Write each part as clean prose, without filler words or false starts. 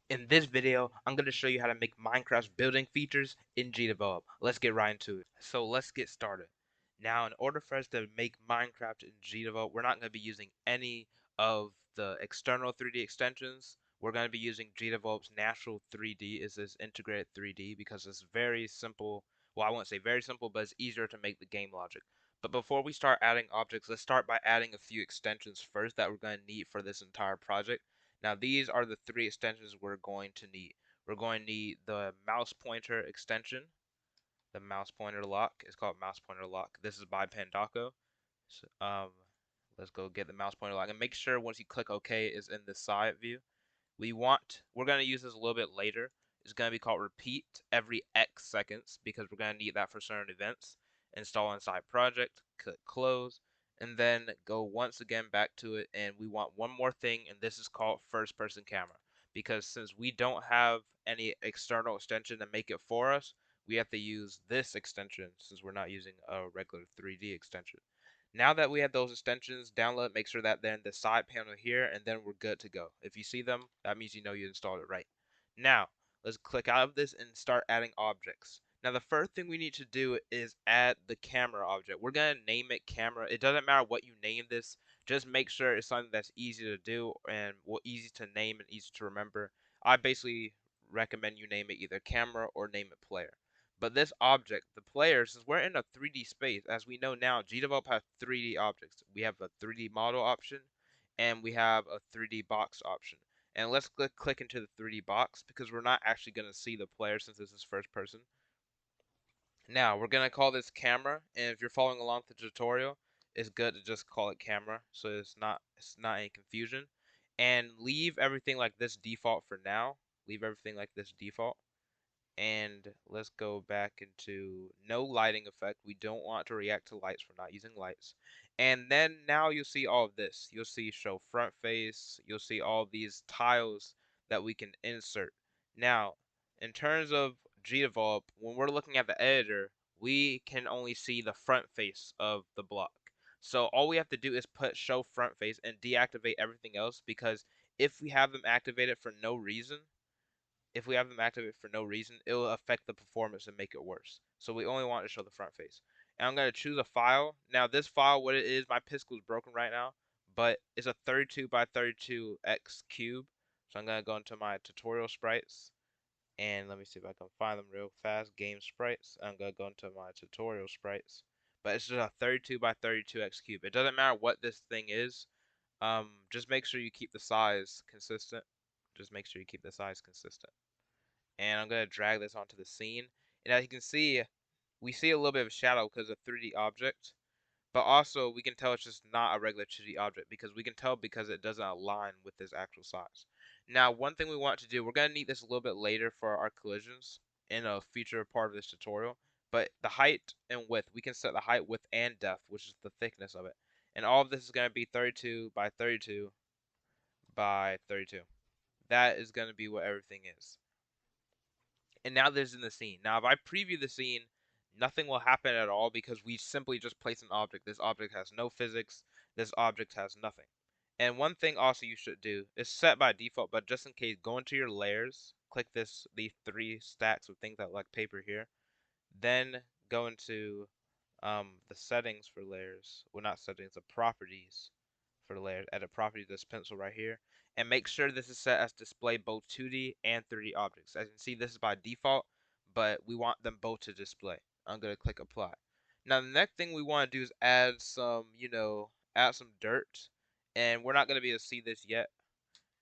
In this video, I'm going to show you how to make Minecraft's building features in Gdevelop. Let's get right into it. So let's get started. Now, in order for us to make Minecraft in Gdevelop, we're not going to be using any of the external 3D extensions. We're going to be using Gdevelop's natural 3D, is this integrated 3D, because it's very simple. Well, I won't say very simple, but it's easier to make the game logic. But before we start adding objects, let's start by adding a few extensions first that we're going to need for this entire project. Now these are the three extensions we're going to need. We're going to need the mouse pointer extension, the mouse pointer lock. It's called mouse pointer lock. This is by Pandaco. So, let's go get the mouse pointer lock and make sure once you click OK is in the side view. We're going to use this a little bit later. It's going to be called repeat every X seconds because we're going to need that for certain events. Install inside project, click close, and then go once again back to it. And we want one more thing, and this is called first person camera. Because since we don't have any external extension to make it for us, we have to use this extension since we're not using a regular 3D extension. Now that we have those extensions, download, make sure that they're in the side panel here, and then we're good to go. If you see them, that means you know you installed it right. Now, let's click out of this and start adding objects. Now, the first thing we need to do is add the camera object. We're going to name it camera. It doesn't matter what you name this. Just make sure it's something that's easy to do and easy to name and easy to remember. I basically recommend you name it either camera or name it player. But this object, the player, since we're in a 3D space, as we know now, Gdevelop has 3D objects. We have a 3D model option, and we have a 3D box option. And let's click into the 3D box because we're not actually going to see the player since this is first person. Now, we're going to call this camera, and if you're following along with the tutorial, it's good to just call it camera so it's not any confusion. And leave everything like this default for now. Leave everything like this default. And let's go back into no lighting effect. We don't want to react to lights. We're not using lights. And then now you'll see all of this. You'll see show front face. You'll see all of these tiles that we can insert. Now, in terms of Gdevelop, when we're looking at the editor, we can only see the front face of the block. So all we have to do is put show front face and deactivate everything else, because if we have them activated for no reason, it will affect the performance and make it worse. So we only want to show the front face. And I'm going to choose a file. Now this file, what it is, my pixel is broken right now, but it's a 32 by 32 X cube. So I'm going to go into my tutorial sprites, and let me see if I can find them real fast. Game sprites. I'm going to go into my tutorial sprites. But it's just a 32 by 32 X cube. It doesn't matter what this thing is. Just make sure you keep the size consistent. Just make sure you keep the size consistent. And I'm going to drag this onto the scene. And as you can see, we see a little bit of shadow because of 3D object, but also we can tell it's just not a regular 2D object because we can tell because it doesn't align with this actual size. Now, one thing we want to do, we're going to need this a little bit later for our collisions in a future part of this tutorial, but the height and width, we can set the height, width, and depth, which is the thickness of it. And all of this is going to be 32 by 32 by 32. That is going to be what everything is. And now there's in the scene. Now, if I preview the scene, nothing will happen at all because we simply just place an object. This object has no physics. This object has nothing. And one thing also you should do is set by default, but just in case, go into your layers, click these three stacks of things that like paper here, then go into the settings for layers. Well, not settings, the properties for the layers. Edit properties, this pencil right here, and make sure this is set as display both 2D and 3D objects. As you can see, this is by default, but we want them both to display. I'm gonna click apply. Now the next thing we want to do is add some, add some dirt, and we're not gonna be able to see this yet.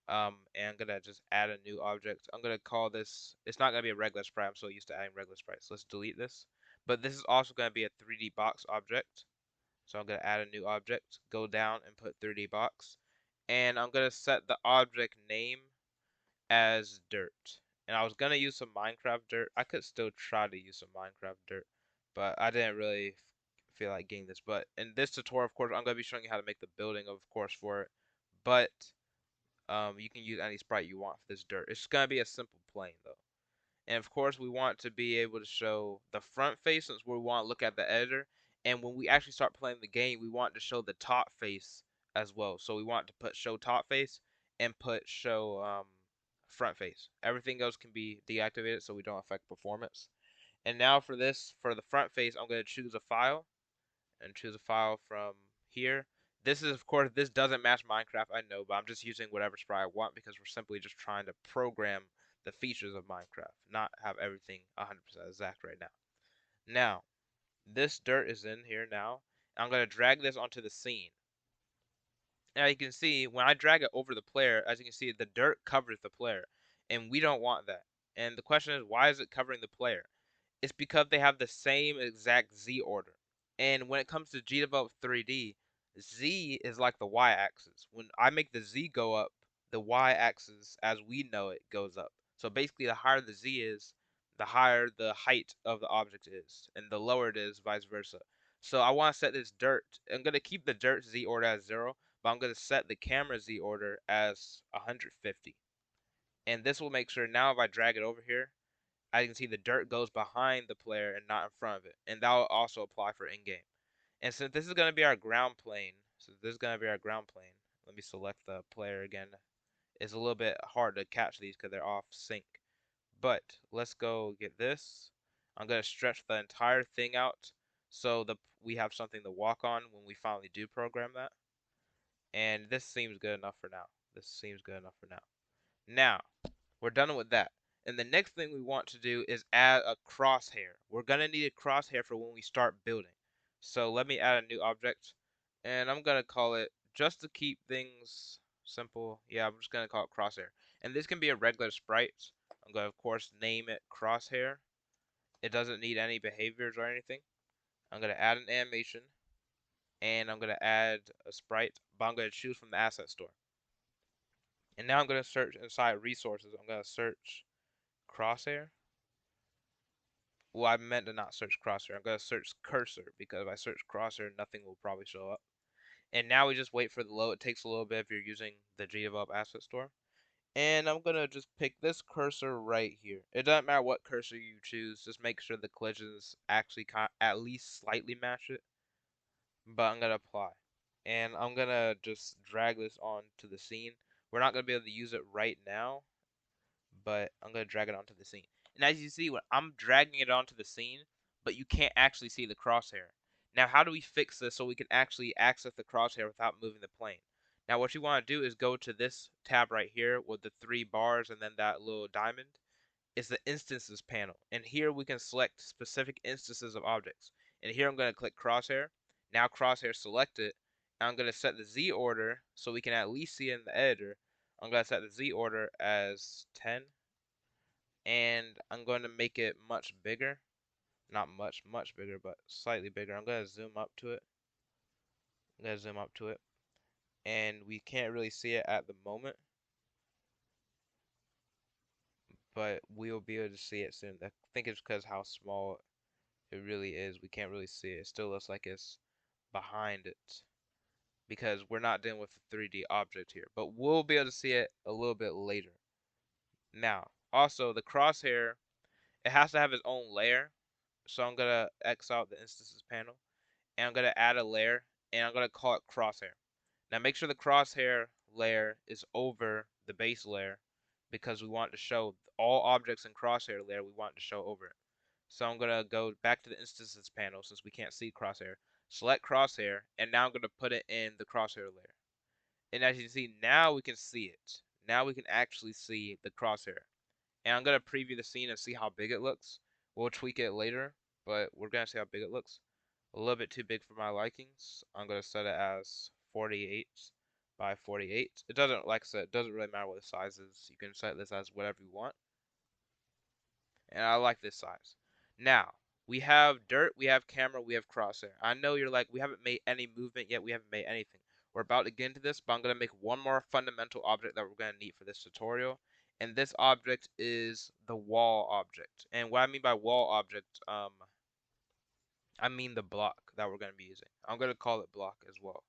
And I'm gonna just add a new object. I'm gonna call this. It's not gonna be a regular sprite. I'm so used to adding regular sprites. So let's delete this. But this is also gonna be a 3D box object. So I'm going to add a new object, go down and put 3D box. And I'm going to set the object name as dirt. And I was going to use some Minecraft dirt. I could still try to use some Minecraft dirt, but I didn't really feel like getting this. But in this tutorial, of course, I'm going to be showing you how to make the building, of course, for it. But you can use any sprite you want for this dirt. It's going to be a simple plane, though. And of course, we want to be able to show the front face since we want to look at the editor. And when we actually start playing the game, we want to show the top face as well. So we want to put show top face and put show front face. Everything else can be deactivated so we don't affect performance. And now for this, for the front face, I'm going to choose a file and choose a file from here. This is, of course, this doesn't match Minecraft, I know, but I'm just using whatever sprite I want because we're simply just trying to program the features of Minecraft, not have everything 100% exact right now. Now, this dirt is in here now. I'm going to drag this onto the scene. Now you can see when I drag it over the player, as you can see, the dirt covers the player, and we don't want that. And the question is, why is it covering the player? It's because they have the same exact Z order. And when it comes to Gdevelop 3D, Z is like the Y-axis. When I make the Z go up, the Y-axis, as we know it, goes up. So basically, the higher the Z is, the higher the height of the object is, and the lower it is, vice versa. So I want to set this dirt. I'm going to keep the dirt Z order as 0, but I'm going to set the camera Z order as 150. And this will make sure now if I drag it over here, as you can see, the dirt goes behind the player and not in front of it. And that will also apply for in-game. And since this is going to be our ground plane, let me select the player again. It's a little bit hard to catch these because they're off sync. But let's go get this. I'm going to stretch the entire thing out so we have something to walk on when we finally do program that. And this seems good enough for now. Now, we're done with that. And the next thing we want to do is add a crosshair. We're going to need a crosshair for when we start building. So let me add a new object. And I'm going to call it, just to keep things simple, yeah, I'm just going to call it crosshair. And this can be a regular sprite. I'm going to, of course, name it crosshair. It doesn't need any behaviors or anything. I'm going to add an animation. And I'm going to add a sprite, but I'm going to choose from the asset store. And now I'm going to search inside resources. I'm going to search crosshair. Well, I meant to not search crosshair. I'm going to search cursor because if I search crosshair, nothing will probably show up. And now we just wait for the load. It takes a little bit if you're using the Gdevelop asset store. And I'm going to just pick this cursor right here. It doesn't matter what cursor you choose. Just make sure the collisions actually at least slightly match it. But I'm going to apply. And I'm going to just drag this onto the scene. We're not going to be able to use it right now, but I'm going to drag it onto the scene. And as you see, when I'm dragging it onto the scene, but you can't actually see the crosshair. Now, how do we fix this so we can actually access the crosshair without moving the plane? Now, what you want to do is go to this tab right here with the 3 bars and then that little diamond. It's the instances panel. And here we can select specific instances of objects. And here I'm going to click crosshair. Now crosshair selected. I'm going to set the Z order so we can at least see it in the editor. I'm going to set the Z order as 10. And I'm going to make it much bigger. Not much bigger, but slightly bigger. I'm going to zoom up to it. And we can't really see it at the moment, but we'll be able to see it soon. I think it's because how small it really is. We can't really see it. It still looks like it's behind it because we're not dealing with a 3D object here, but we'll be able to see it a little bit later. Now, also the crosshair, it has to have its own layer. So I'm going to X out the instances panel and I'm going to add a layer and I'm going to call it crosshair. Now make sure the crosshair layer is over the base layer because we want to show all objects in crosshair layer, we want to show over it. So I'm going to go back to the instances panel since we can't see crosshair. Select crosshair and now I'm going to put it in the crosshair layer. And as you can see, now we can see it. Now we can actually see the crosshair. And I'm going to preview the scene and see how big it looks. We'll tweak it later, but we're going to see how big it looks. A little bit too big for my likings. I'm going to set it as 48 by 48. It doesn't, like I said, it doesn't really matter what the size is. You can set this as whatever you want. And I like this size. Now, we have dirt, we have camera, we have crosshair. I know you're like, we haven't made any movement yet, we haven't made anything. We're about to get into this, but I'm going to make one more fundamental object that we're going to need for this tutorial. And this object is the wall object. And what I mean by wall object, I mean the block that we're going to be using. I'm going to call it block as well.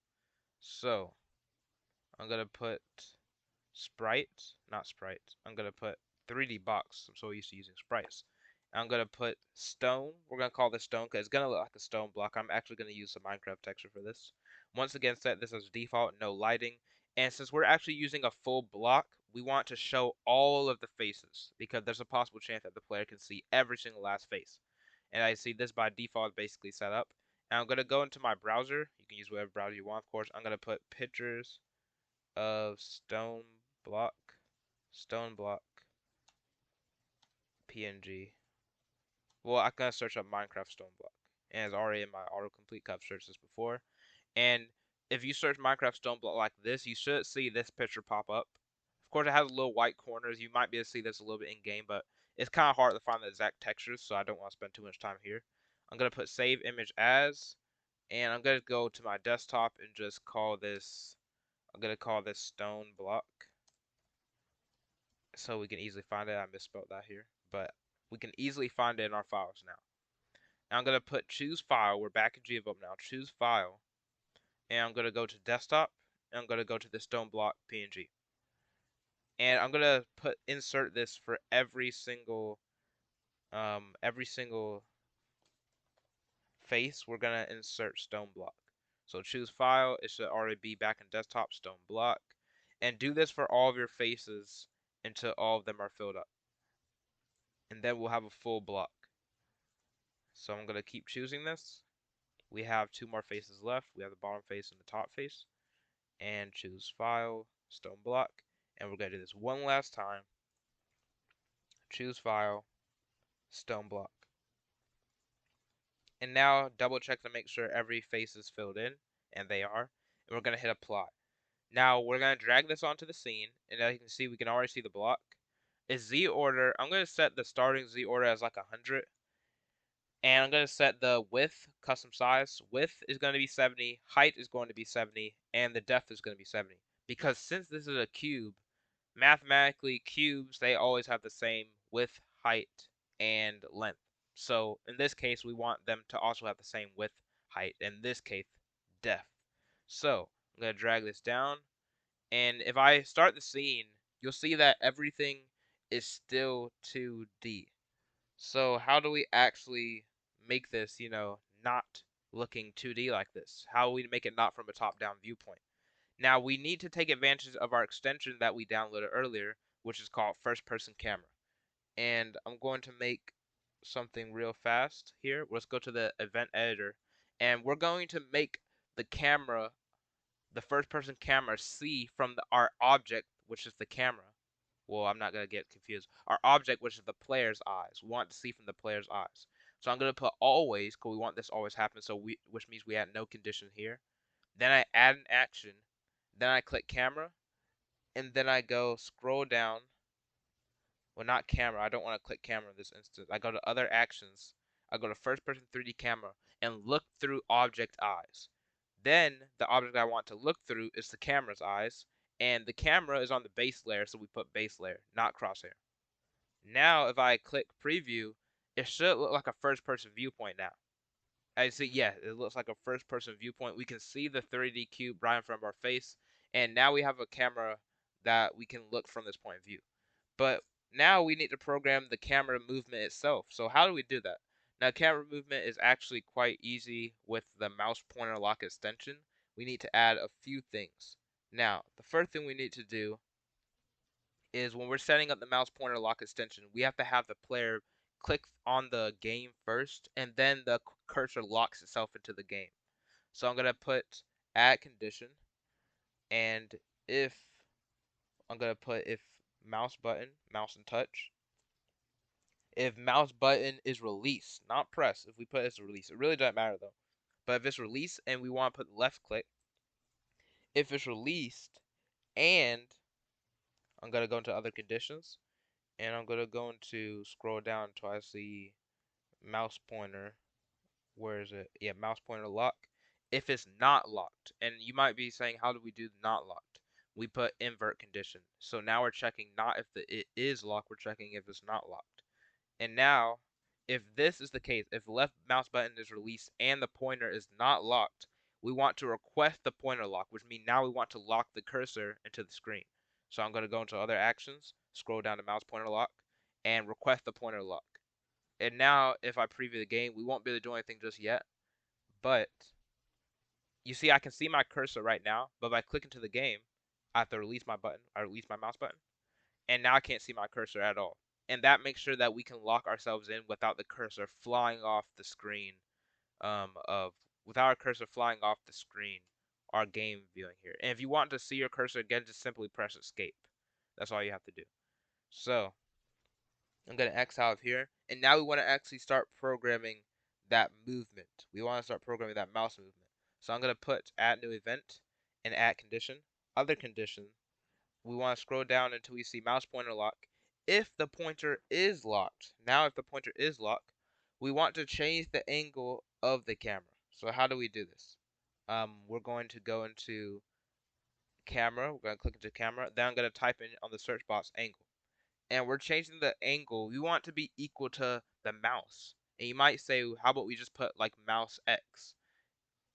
So, I'm going to put I'm going to put 3D box. I'm so used to using sprites. I'm going to put stone. We're going to call this stone because it's going to look like a stone block. I'm actually going to use some Minecraft texture for this. Once again, set this as default, no lighting. And since we're actually using a full block, we want to show all of the faces because there's a possible chance that the player can see every single last face. And I see this by default basically set up. And I'm going to go into my browser. You can use whatever browser you want, of course. I'm going to put pictures of stone block PNG. Well, I'm going to search up Minecraft stone block. And it's already in my autocomplete. I've searched this before. And if you search Minecraft stone block like this, you should see this picture pop up. Of course, it has little white corners. You might be able to see this a little bit in game, but it's kind of hard to find the exact textures, so I don't want to spend too much time here. I'm going to put save image as, and I'm going to go to my desktop and just call this, I'm going to call this stone block, so we can easily find it. I misspelled that here, but we can easily find it in our files now. And I'm going to put choose file. We're back in Gdevelop now. Choose file, and I'm going to go to desktop, and I'm going to go to the stone block PNG. And I'm gonna insert this for every single face. We're gonna insert stone block. So choose file. It should already be back in desktop stone block, and do this for all of your faces until all of them are filled up, and then we'll have a full block. So I'm gonna keep choosing this. We have 2 more faces left. We have the bottom face and the top face, and choose file stone block, and we're gonna do this one last time. Choose file stone block. And now double check to make sure every face is filled in, and they are. And we're going to hit apply. Now we're going to drag this onto the scene, and as you can see, we can already see the block. It's Z order. I'm going to set the starting Z order as like 100. And I'm going to set the width, custom size. Width is going to be 70, height is going to be 70, and the depth is going to be 70. Because since this is a cube, mathematically cubes, they always have the same width, height, and length. So in this case, we want them to also have the same width, height, in this case, depth. So I'm going to drag this down, and if I start the scene, you'll see that everything is still 2D. So how do we actually make this, not looking 2D like this? How do we make it not from a top-down viewpoint? Now we need to take advantage of our extension that we downloaded earlier, which is called first person camera. And I'm going to make something real fast here. Let's go to the event editor, and we're going to make the camera, the first person camera, see from our object, which is the camera. Well, I'm not going to get confused. Our object, which is the player's eyes. We want to see from the player's eyes. So I'm going to put always, because we want this always happen, which means we add no condition here. Then I add an action. Then I click camera, and then I go scroll down. Well, not camera. I don't want to click camera in this instance. I go to other actions. I go to first person 3D camera and look through object eyes. Then the object I want to look through is the camera's eyes, and the camera is on the base layer, so we put base layer, not crosshair. Now, if I click preview, it should look like a first person viewpoint now. I see, yeah, it looks like a first person viewpoint. We can see the 3D cube right in front of our face, and now we have a camera that we can look from this point of view. But now we need to program the camera movement itself. So how do we do that? Now, camera movement is actually quite easy with the mouse pointer lock extension. We need to add a few things. Now, the first thing we need to do is when we're setting up the mouse pointer lock extension, we have to have the player click on the game first, and then the cursor locks itself into the game. So I'm going to put add condition, and if I'm going to put if mouse button, mouse and touch, if mouse button is released, not press, if we put it as release, it really doesn't matter though. But if it's released and we want to put left click, if it's released, and I'm going to go into other conditions, and I'm going to go into scroll down until I see mouse pointer. Where is it? Yeah, mouse pointer lock. If it's not locked, and you might be saying, how do we do not locked? We put invert condition. So now we're checking not if it is locked, we're checking if it's not locked. And now, if this is the case, if the left mouse button is released and the pointer is not locked, we want to request the pointer lock, which means now we want to lock the cursor into the screen. So I'm going to go into other actions, scroll down to mouse pointer lock, and request the pointer lock. And now, if I preview the game, we won't be able to do anything just yet, but you see I can see my cursor right now, but by clicking to the game, I have to release my button, I release my mouse button. and now I can't see my cursor at all. And that makes sure that we can lock ourselves in without the cursor flying off the screen, of without our cursor flying off the screen, our game viewing here. And if you want to see your cursor again, just simply press escape. That's all you have to do. So I'm going to X out of here. And now we want to actually start programming that movement. We want to start programming that mouse movement. So I'm going to put add new event and add condition. Other condition, we want to scroll down until we see mouse pointer lock. If the pointer is locked, now if the pointer is locked, we want to change the angle of the camera. So how do we do this? We're going to go into camera. We're going to click into camera. Then I'm going to type in on the search box angle. And we're changing the angle. We want to be equal to the mouse. And you might say, how about we just put like mouse X?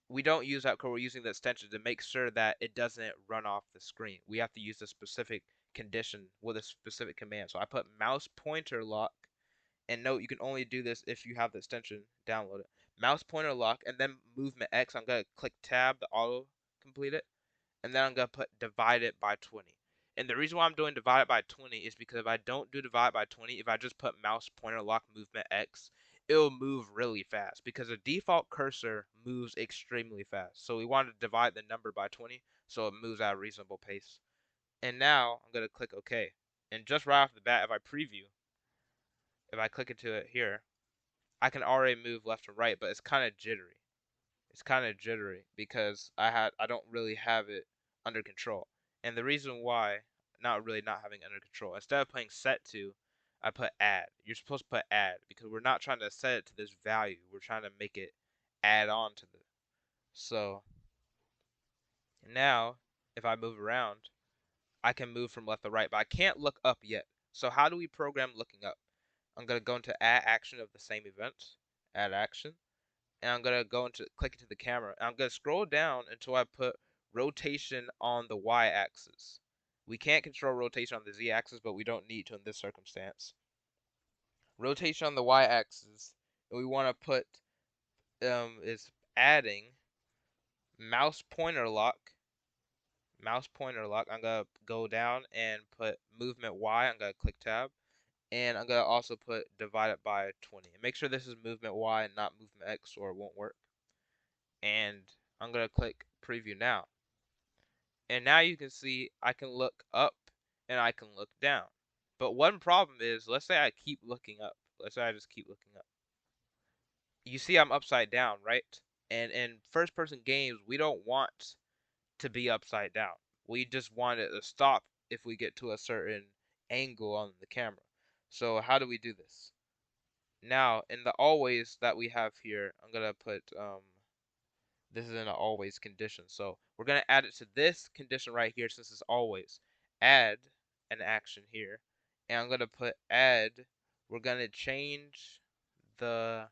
We don't use that because we're using the extension to make sure that it doesn't run off the screen. We have to use a specific condition with a specific command. So I put mouse pointer lock, and note you can only do this if you have the extension downloaded. Mouse pointer lock, and then movement X. I'm gonna click tab to auto complete it, and then I'm gonna put divide it by 20. And the reason why I'm doing divide it by 20 is because if I don't do divide by 20, if I just put mouse pointer lock movement X, it'll move really fast because the default cursor moves extremely fast. So we want to divide the number by 20 so it moves at a reasonable pace. And now I'm gonna click OK. And just right off the bat, if I preview, if I click into it here, I can already move left and right, but it's kind of jittery. It's kind of jittery because I don't really have it under control. And the reason why, not really not having it under control, instead of playing set to, I put add. You're supposed to put add because we're not trying to set it to this value. We're trying to make it add on to the. So now if I move around, I can move from left to right, but I can't look up yet. So how do we program looking up? I'm going to go into add action of the same event, add action, and I'm gonna go into click into the camera. And I'm gonna scroll down until I put rotation on the y-axis. We can't control rotation on the z-axis, but we don't need to in this circumstance. Rotation on the y-axis, and we want to put is adding mouse pointer lock. Mouse pointer lock. I'm gonna go down and put movement y. I'm gonna click tab, and I'm gonna also put divide it by 20. And make sure this is movement y and not movement x, or it won't work. And I'm going to click preview now. And now you can see I can look up and I can look down. But one problem is, let's say I keep looking up. Let's say I just keep looking up. You see I'm upside down, right? And in first person games, we don't want to be upside down. We just want it to stop if we get to a certain angle on the camera. So how do we do this? Now, in the always that we have here, I'm going to put this is an always condition. So we're going to add it to this condition right here since it's always. Add an action here. And I'm going to put add. We're going to change the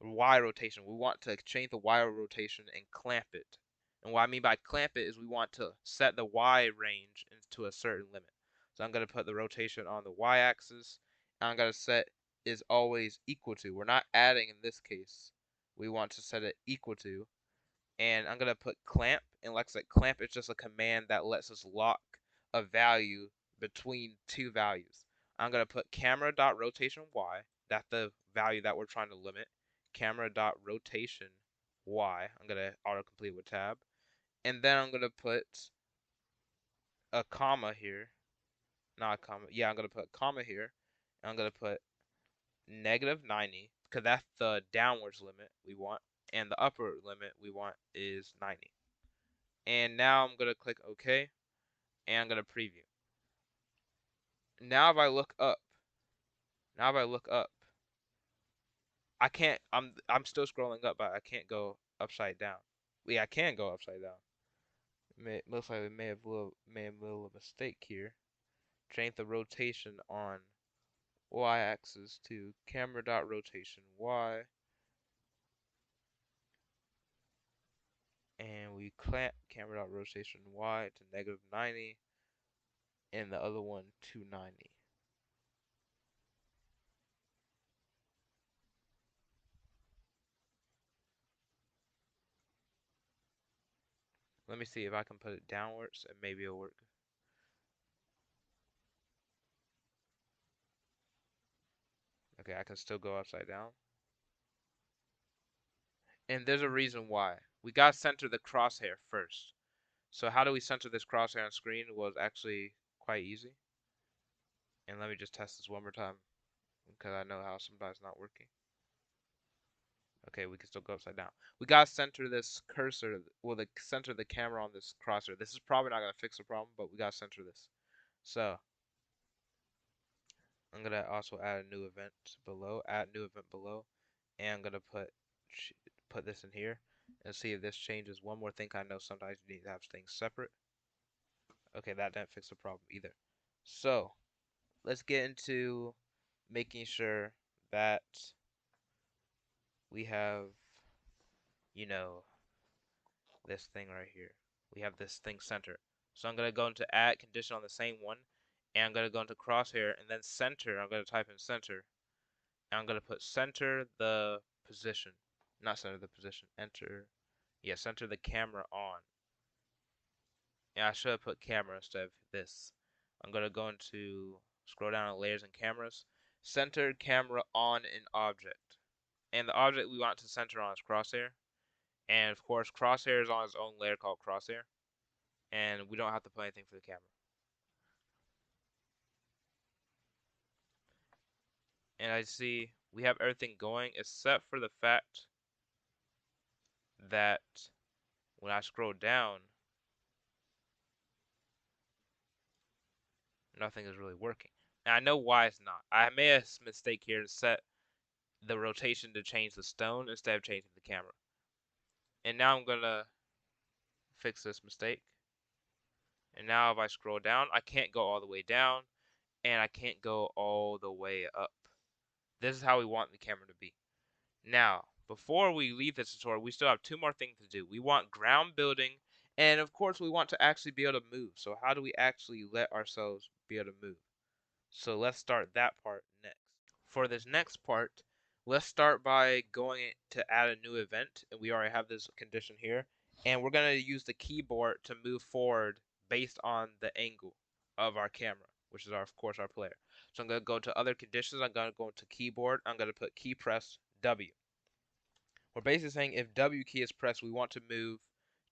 Y rotation. We want to change the Y rotation and clamp it. And what I mean by clamp it is we want to set the Y range into a certain limit. So I'm going to put the rotation on the Y axis. And I'm going to set is always equal to. We're not adding in this case. We want to set it equal to, and I'm gonna put clamp, and like I said, clamp is just a command that lets us lock a value between two values. I'm gonna put camera dot rotation y, that's the value that we're trying to limit. Camera dot rotation y. I'm gonna autocomplete with tab, and then I'm gonna put a comma here. Not a comma. Yeah, I'm gonna put a comma here. And I'm gonna put -90 because that's the downwards limit we want, and the upper limit we want is 90. And now I'm gonna click OK, and I'm gonna preview. Now if I look up, I can't. I'm still scrolling up, but I can't go upside down. Yeah, I can go upside down. Most likely may have made a little mistake here. Change the rotation on y-axis to camera dot rotation y, and we clamp camera dot rotation y to -90, and the other one to 90. Let me see if I can put it downwards and maybe it'll work. Okay, I can still go upside down. And there's a reason why. We gotta center the crosshair first. So how do we center this crosshair on screen? Well, it's actually quite easy. And let me just test this one more time because I know how sometimes it's not working. Okay, we can still go upside down. We gotta center this cursor, well, center the camera on this crosshair. This is probably not gonna fix the problem, but we gotta center this. So I'm gonna also add a new event below, add new event below, and I'm gonna put this in here and see if this changes. One more thing, I know sometimes you need to have things separate. Okay, that didn't fix the problem either. So let's get into making sure that we have, you know, this thing right here. We have this thing center. So I'm gonna go into add condition on the same one, and I'm gonna go into crosshair and then center. I'm gonna type in center, and I'm gonna put center the position, not center the position. Enter, yeah, center the camera on. And I should have put camera instead of this. I'm gonna go into scroll down to layers and cameras, center camera on an object, and the object we want to center on is crosshair. And of course, crosshair is on its own layer called crosshair, and we don't have to put anything for the camera. And I see we have everything going except for the fact that when I scroll down, nothing is really working. And I know why it's not. I made a mistake here to set the rotation to change the stone instead of changing the camera. And now I'm gonna fix this mistake. And now if I scroll down, I can't go all the way down and I can't go all the way up. This is how we want the camera to be. Now, before we leave this tutorial, we still have two more things to do. We want ground building, and of course we want to actually be able to move. So how do we actually let ourselves be able to move? So let's start that part next. For this next part, let's start by going to add a new event, and we already have this condition here. And we're going to use the keyboard to move forward based on the angle of our camera, which is, of course, our player. So I'm going to go to other conditions. I'm going to go into keyboard. I'm going to put key press W. We're basically saying if W key is pressed, we want to move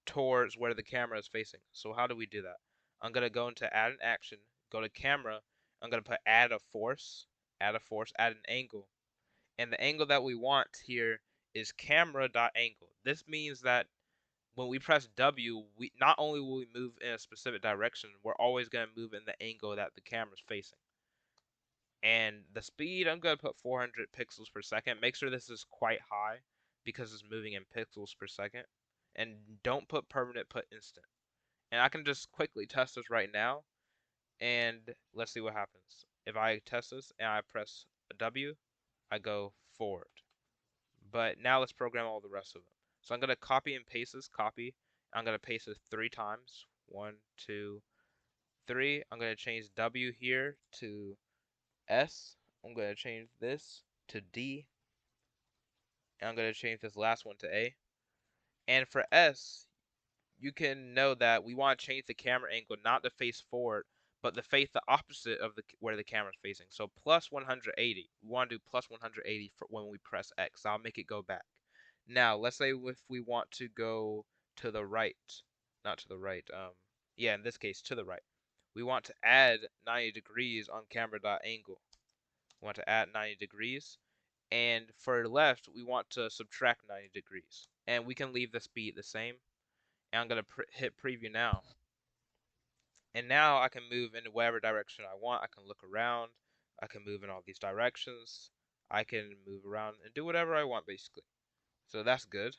towards where the camera is facing. So how do we do that? I'm going to go into add an action, go to camera, I'm going to put add a force, add an angle. And the angle that we want here is camera.angle. This means that when we press W, we not only will we move in a specific direction, we're always going to move in the angle that the camera is facing. And the speed, I'm going to put 400 pixels per second. Make sure this is quite high because it's moving in pixels per second. And don't put permanent, put instant. And I can just quickly test this right now. And let's see what happens. If I test this and I press W, I go forward. But now let's program all the rest of them. So I'm going to copy and paste this, copy. I'm going to paste this 3 times. 1, 2, 3. I'm going to change W here to S. I'm going to change this to D. And I'm going to change this last one to A. And for S, you can know that we want to change the camera angle not to face forward, but to face the opposite of where the camera is facing. So plus 180. We want to do plus 180 for when we press X. I'll make it go back. Now, let's say if we want to go to the right, not to the right, yeah, in this case, to the right. We want to add 90 degrees on camera.angle. We want to add 90 degrees. And for left, we want to subtract 90 degrees. And we can leave the speed the same. And I'm going to hit preview now. And now I can move in whatever direction I want. I can look around. I can move in all these directions. I can move around and do whatever I want, basically. So that's good.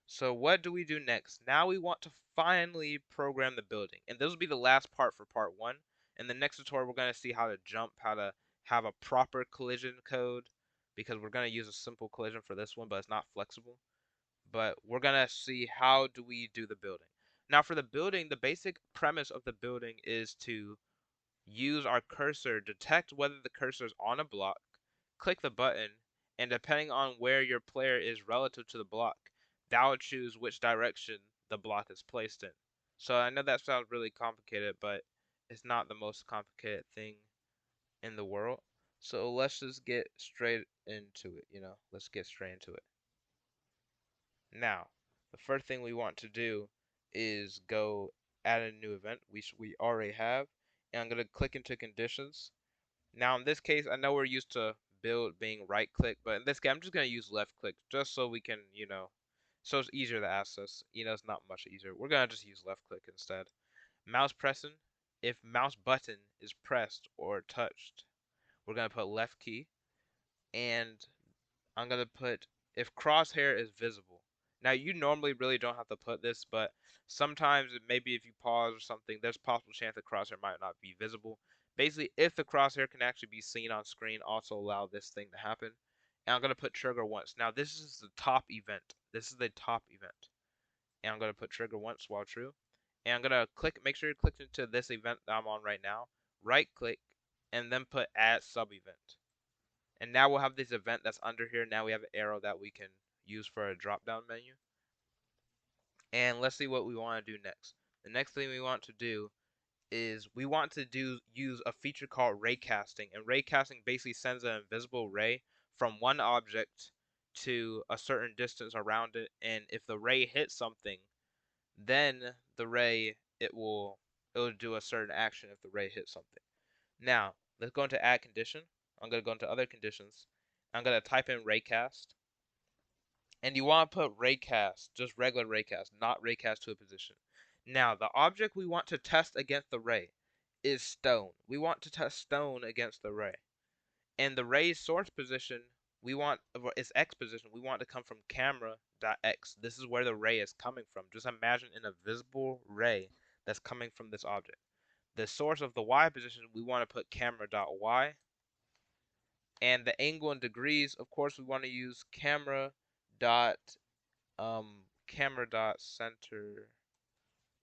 So what do we do next? Now we want to finally program the building. And this will be the last part for part 1. In the next tutorial, we're going to see how to jump, how to have a proper collision code, because we're going to use a simple collision for this one, but it's not flexible. But we're going to see how do we do the building. Now for the building, the basic premise of the building is to use our cursor, detect whether the cursor is on a block, click the button, and depending on where your player is relative to the block, that will choose which direction the block is placed in. So I know that sounds really complicated, but it's not the most complicated thing in the world. So let's just get straight into it, let's get straight into it. Now, the first thing we want to do is go add a new event, which we already have, and I'm going to click into conditions. Now, in this case, I know we're used to build being right click, but in this case, I'm just going to use left click just so we can, so it's easier to access. It's not much easier. We're going to just use left click instead. Mouse pressing, if mouse button is pressed or touched, we're going to put left key, and I'm gonna put if crosshair is visible. Now you normally really don't have to put this, but sometimes maybe if you pause or something, there's possible chance the crosshair might not be visible. Basically, if the crosshair can actually be seen on screen, also allow this thing to happen. And I'm gonna put trigger once. Now this is the top event. This is the top event. And I'm gonna put trigger once while true. And I'm gonna make sure you click into this event that I'm on right now. Right click, and then put add sub event. And now we'll have this event that's under here. Now we have an arrow that we can use for a drop down menu. And let's see what we want to do next. The next thing we want to do is we want to use a feature called raycasting. And raycasting basically sends an invisible ray from one object to a certain distance around it. And if the ray hits something, then the ray it'll do a certain action if the ray hits something. Now, let's go into add condition. I'm going to go into other conditions. I'm going to type in raycast. And you want to put raycast, just regular raycast, not raycast to a position. Now, the object we want to test against the ray is stone. We want to test stone against the ray. And the ray's source position, its x position, we want to come from camera.x. This is where the ray is coming from. Just imagine an invisible ray that's coming from this object. The source of the y position, we want to put camera.y. And the angle in degrees, of course, we want to use camera.center.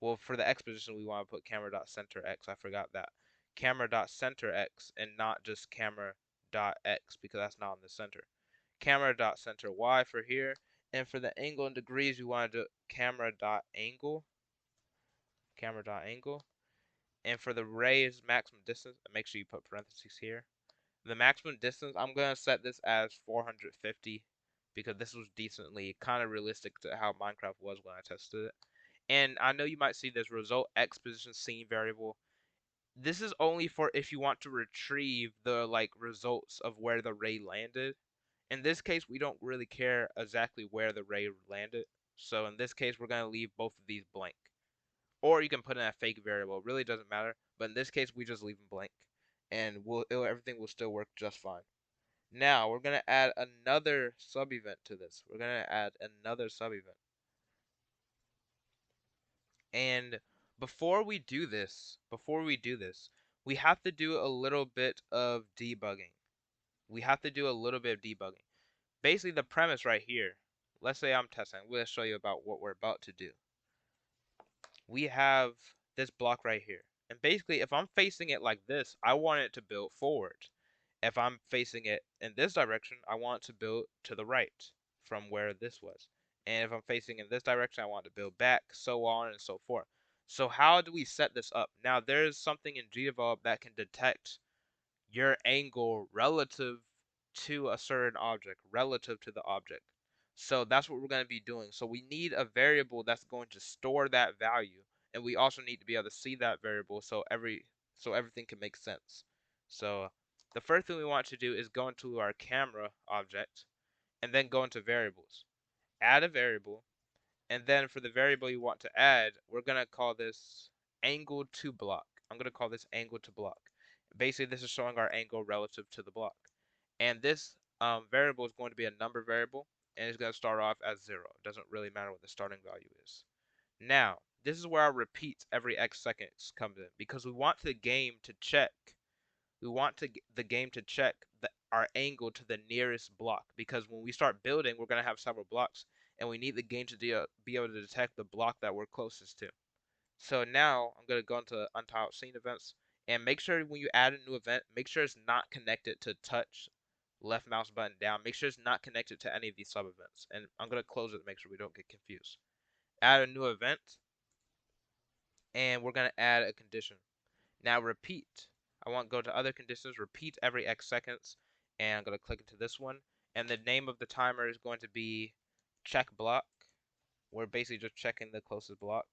Well, for the x position, we want to put camera.center x. I forgot that. Camera.center x and not just camera.x because that's not in the center. Camera.center y for here. And for the angle in degrees, we want to do camera.angle. Camera.angle. And for the ray's maximum distance, make sure you put parentheses here. The maximum distance, I'm going to set this as 450 because this was decently kind of realistic to how Minecraft was when I tested it. And I know you might see this result x position scene variable. This is only for if you want to retrieve the results of where the ray landed. In this case, we don't really care exactly where the ray landed. So in this case, we're going to leave both of these blank. Or you can put in a fake variable. It really doesn't matter. But in this case, we just leave them blank. And everything will still work just fine. Now, we're going to add another sub-event to this. We're going to add another sub-event. And before we do this, we have to do a little bit of debugging. Basically, the premise right here, let's say I'm testing. I'm going to show you about what we're about to do. We have this block right here. And basically, if I'm facing it like this, I want it to build forward. If I'm facing it in this direction, I want it to build to the right from where this was. And if I'm facing in this direction, I want to build back, so on and so forth. So how do we set this up? Now, there's something in Gdevelop that can detect your angle relative to a certain object, relative to the object. So that's what we're going to be doing. So we need a variable that's going to store that value, and we also need to be able to see that variable so everything can make sense. So the first thing we want to do is go into our camera object and then go into variables. Add a variable, and then for the variable you want to add, we're going to call this angle to block. I'm going to call this angle to block. Basically, this is showing our angle relative to the block. And this variable is going to be a number variable, and it's going to start off as 0. It doesn't really matter what the starting value is. Now, this is where our repeats every x seconds comes in, because we want the game to check. The game to check our angle to the nearest block, because when we start building, we're going to have several blocks, and we need the game to be able to detect the block that we're closest to. So now I'm going to go into untitled scene events, and make sure when you add a new event, make sure it's not connected to touch left mouse button down. Make sure it's not connected to any of these sub events. And I'm going to close it to make sure we don't get confused. Add a new event, and we're going to add a condition. Now repeat. I want to go to other conditions, repeat every X seconds, and I'm going to click into this one. And the name of the timer is going to be check block. We're basically just checking the closest block.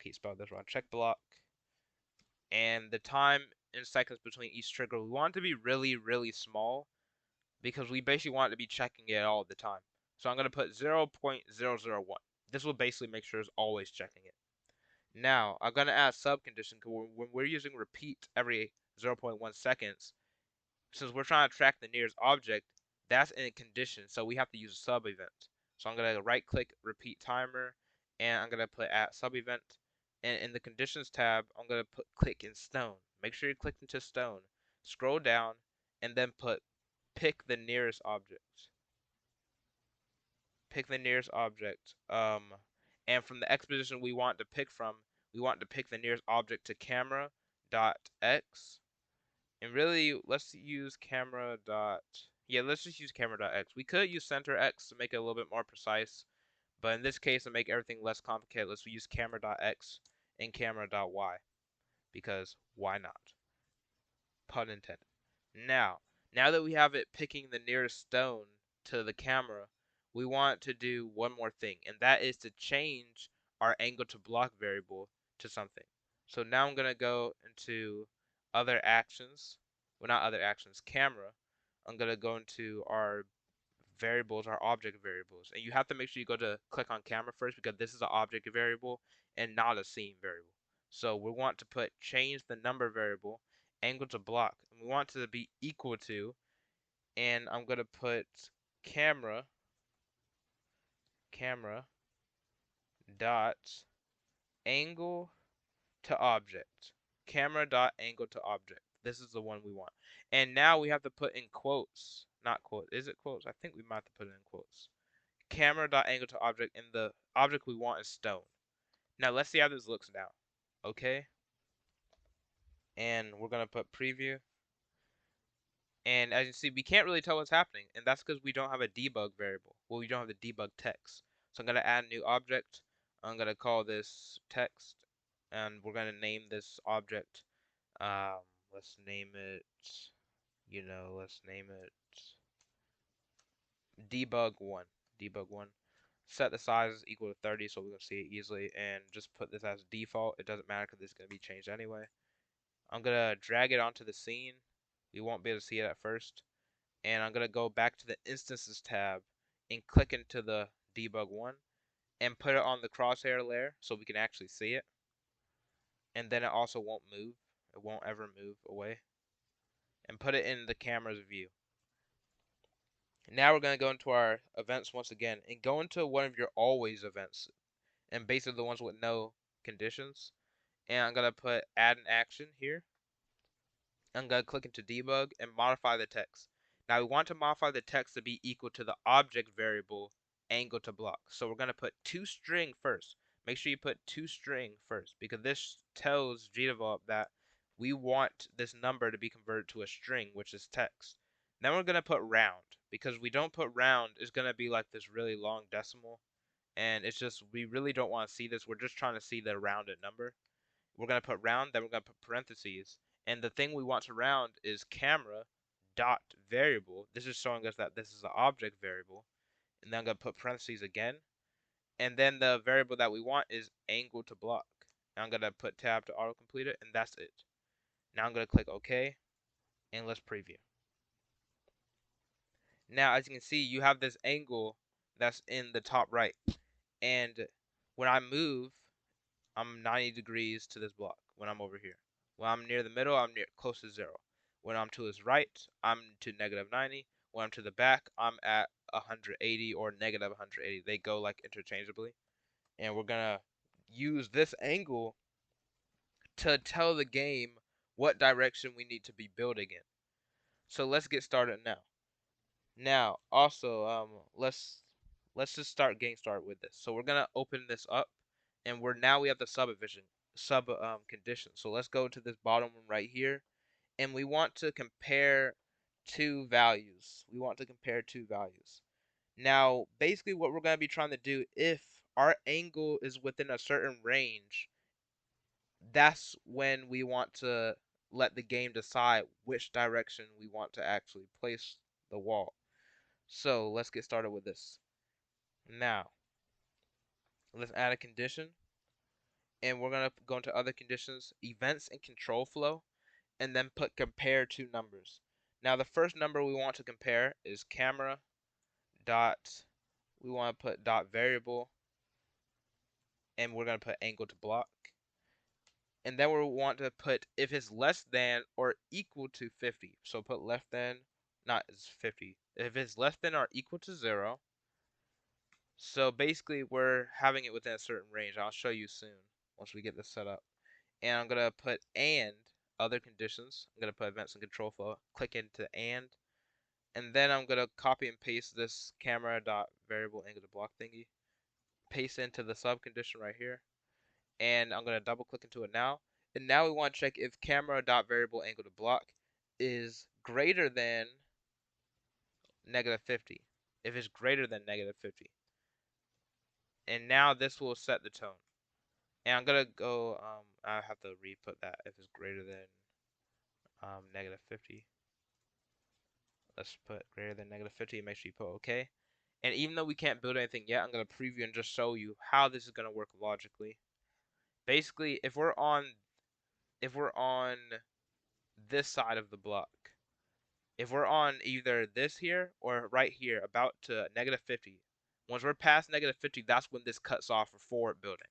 Keep spelling this wrong. Check block. And the time in seconds between each trigger, we want it to be really, really small because we basically want it to be checking it all the time. So I'm going to put 0.001. This will basically make sure it's always checking it. Now, I'm going to add sub condition because when we're using repeat every 0.1 seconds, since we're trying to track the nearest object, that's in a condition, so we have to use a sub event. So I'm going to right click repeat timer, and I'm going to put add sub event. And in the conditions tab, I'm going to put click in stone. Make sure you click into stone. Scroll down, and then put pick the nearest object. Pick the nearest object. And from the X position we want to pick from, we want to pick the nearest object to camera dot X. And really, let's use camera dot. Yeah, let's just use camera dot X. We could use center X to make it a little bit more precise, but in this case, to make everything less complicated, let's use camera dot X and camera dot Y because why not? Pun intended. Now that we have it picking the nearest stone to the camera, we want to do one more thing, and that is to change our angle to block variable to something. So now I'm going to go into other actions. Well, not other actions, camera. I'm going to go into our variables, our object variables. And you have to make sure you go to click on camera first because this is an object variable and not a scene variable. So we want to put change the number variable, angle to block. And we want it to be equal to, and I'm going to put camera dot angle to object. Camera dot angle to object. This is the one we want. And now we have to put in quotes. Not quotes. Is it quotes? I think we might have to put it in quotes. Camera dot angle to object, and the object we want is stone. Now let's see how this looks now. Okay. And we're gonna put preview. And as you see, we can't really tell what's happening, and that's because we don't have a debug variable. Well, we don't have the debug text. So I'm gonna add a new object. I'm gonna call this text, and we're gonna name this object. Um, let's name it. Let's name it debug1. Debug1. Set the size is equal to 30 so we can see it easily, and just put this as default. It doesn't matter because this is going to be changed anyway. I'm going to drag it onto the scene. We won't be able to see it at first. And I'm going to go back to the instances tab and click into the debug1 and put it on the crosshair layer so we can actually see it. And then it also won't move. It won't ever move away. And put it in the camera's view. Now we're going to go into our events once again and go into one of your always events, and basically the ones with no conditions. And I'm going to put add an action here. I'm going to click into debug and modify the text. Now we want to modify the text to be equal to the object variable angle to block. So we're going to put toString first. Make sure you put toString first because this tells Gdevelop that we want this number to be converted to a string, which is text. Then we're going to put round because we don't put round, it's going to be like this really long decimal. And it's just, we really don't want to see this. We're just trying to see the rounded number. We're going to put round, then we're going to put parentheses. And the thing we want to round is camera dot variable. This is showing us that this is an object variable. And then I'm going to put parentheses again. And then the variable that we want is angle to block. And I'm going to put tab to autocomplete it, and that's it. Now I'm going to click OK, and let's preview. Now, as you can see, you have this angle that's in the top right. And when I move, I'm 90 degrees to this block when I'm over here. When I'm near the middle, I'm near close to 0. When I'm to his right, I'm to negative 90. When I'm to the back, I'm at 180 or negative 180. They go like interchangeably. And we're going to use this angle to tell the game what direction we need to be building in. So let's get started now. Now, also, let's just start getting started with this. So we're gonna open this up, and we have the sub condition. So let's go to this bottom one right here, and we want to compare two values. Now, basically, what we're gonna be trying to do, if our angle is within a certain range, that's when we want to let the game decide which direction we want to actually place the wall. So let's get started with this. Now, let's add a condition, and we're going to go into other conditions, events and control flow, and then put compare two numbers. Now, the first number we want to compare is camera dot, we want to put dot variable, and we're going to put angle to block. And then we want to put if it's less than or equal to 50. So put less than, not as 50. If it's less than or equal to 0. So basically we're having it within a certain range. I'll show you soon once we get this set up. And I'm going to put and other conditions. I'm going to put events and control flow. Click into and then I'm going to copy and paste this camera dot variable angle to block thingy. Paste into the sub condition right here. And I'm going to double click into it now. And now we want to check if camera dot variable angle to block is greater than -50. If it's greater than -50. And now this will set the tone. And I'm going to go, I have to re-put that if it's greater than -50. Let's put greater than -50 and make sure you put OK. And even though we can't build anything yet, I'm going to preview and just show you how this is going to work logically. Basically, if we're on this side of the block, if we're on either this here or right here, about to -50, once we're past -50, that's when this cuts off for forward building.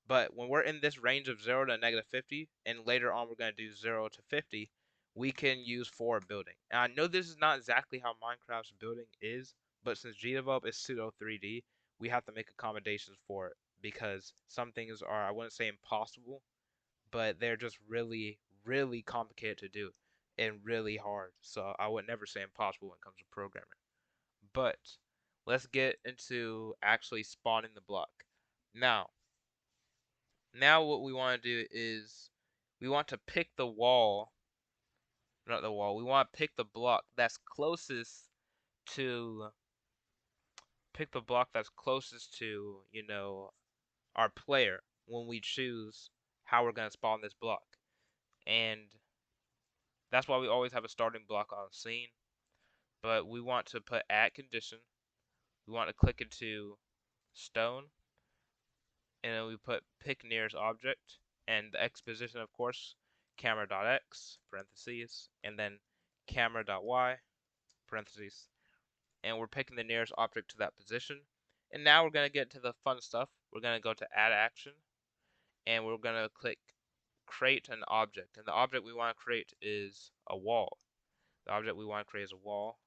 But when we're in this range of 0 to -50, and later on we're going to do 0 to 50, we can use forward building. And I know this is not exactly how Minecraft's building is, but since Gdevelop is pseudo 3D, we have to make accommodations for it because some things are, I wouldn't say impossible, but they're just really, really complicated to do and really hard. So I would never say impossible when it comes to programming. But let's get into actually spawning the block. Now what we want to do is we want to pick the wall, not the wall, we want to pick the block that's closest to, you know, our player when we choose how we're going to spawn this block. And that's why we always have a starting block on scene. But we want to put add condition. We want to click into stone, and then we put pick nearest object, and the X position, of course, camera.x parentheses, and then camera.y parentheses, and we're picking the nearest object to that position. And now we're going to get to the fun stuff. We're going to go to add action, and we're going to click create an object, and the object we want to create is a wall. The object we want to create is a wall,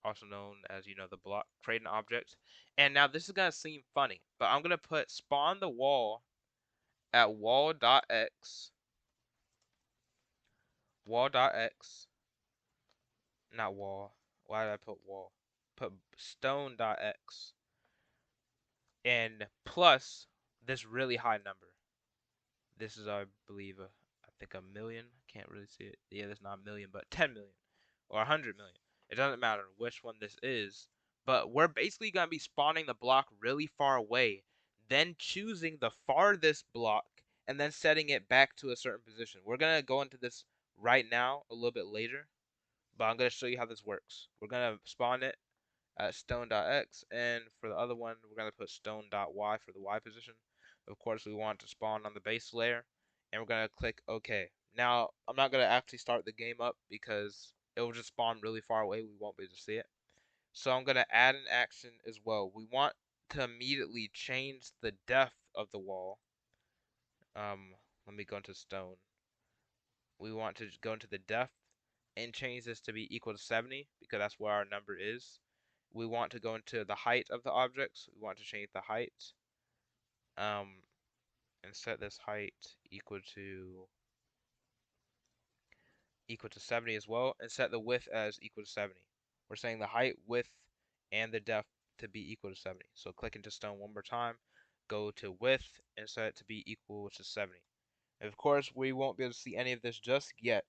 also known as, the block. Create an object. And now this is going to seem funny, but I'm going to put spawn the wall at wall.x, not wall. Why did I put wall? Put stone.x and plus this really high number. This is, I believe, I think 1,000,000. Can't really see it. Yeah, that's not a million, but 10 million or 100 million. It doesn't matter which one this is, but we're basically going to be spawning the block really far away, then choosing the farthest block and then setting it back to a certain position. We're going to go into this right now a little bit later, but I'm going to show you how this works. We're going to spawn it at stone.x, and for the other one, we're going to put stone.y for the y position. Of course, we want to spawn on the base layer, and we're going to click OK. Now, I'm not going to actually start the game up because it will just spawn really far away. We won't be able to see it. So I'm going to add an action as well. We want to immediately change the depth of the wall. Let me go into stone. We want to go into the depth and change this to be equal to 70 because that's where our number is. We want to go into the height of the objects. We want to change the height and set this height equal to 70 as well, and set the width as equal to 70. We're saying the height, width, and the depth to be equal to 70. So click into stone one more time, go to width, and set it to be equal to 70. And of course, we won't be able to see any of this just yet.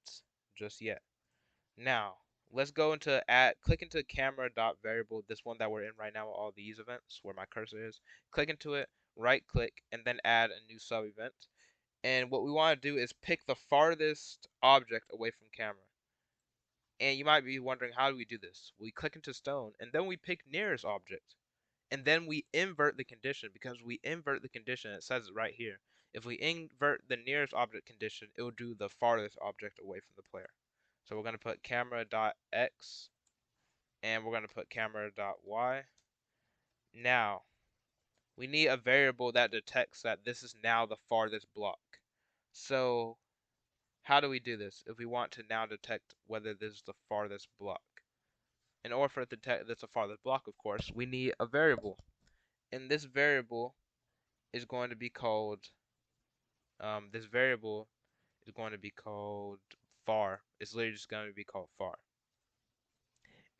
Now, let's go into click into camera.variable, this one that we're in right now with all these events, where my cursor is. Click into it, right click, and then add a new sub event. And what we want to do is pick the farthest object away from camera. And you might be wondering, how do we do this? We click into stone, and then we pick nearest object. And then we invert the condition. Because we invert the condition, it says it right here. If we invert the nearest object condition, it will do the farthest object away from the player. So we're going to put camera.x, and we're going to put camera.y. Now, we need a variable that detects that this is now the farthest block. So how do we do this if we want to now detect whether this is the farthest block? In order for it to detect this is the farthest block, of course, we need a variable. And this variable is going to be called, this variable is going to be called far. It's literally just going to be called far.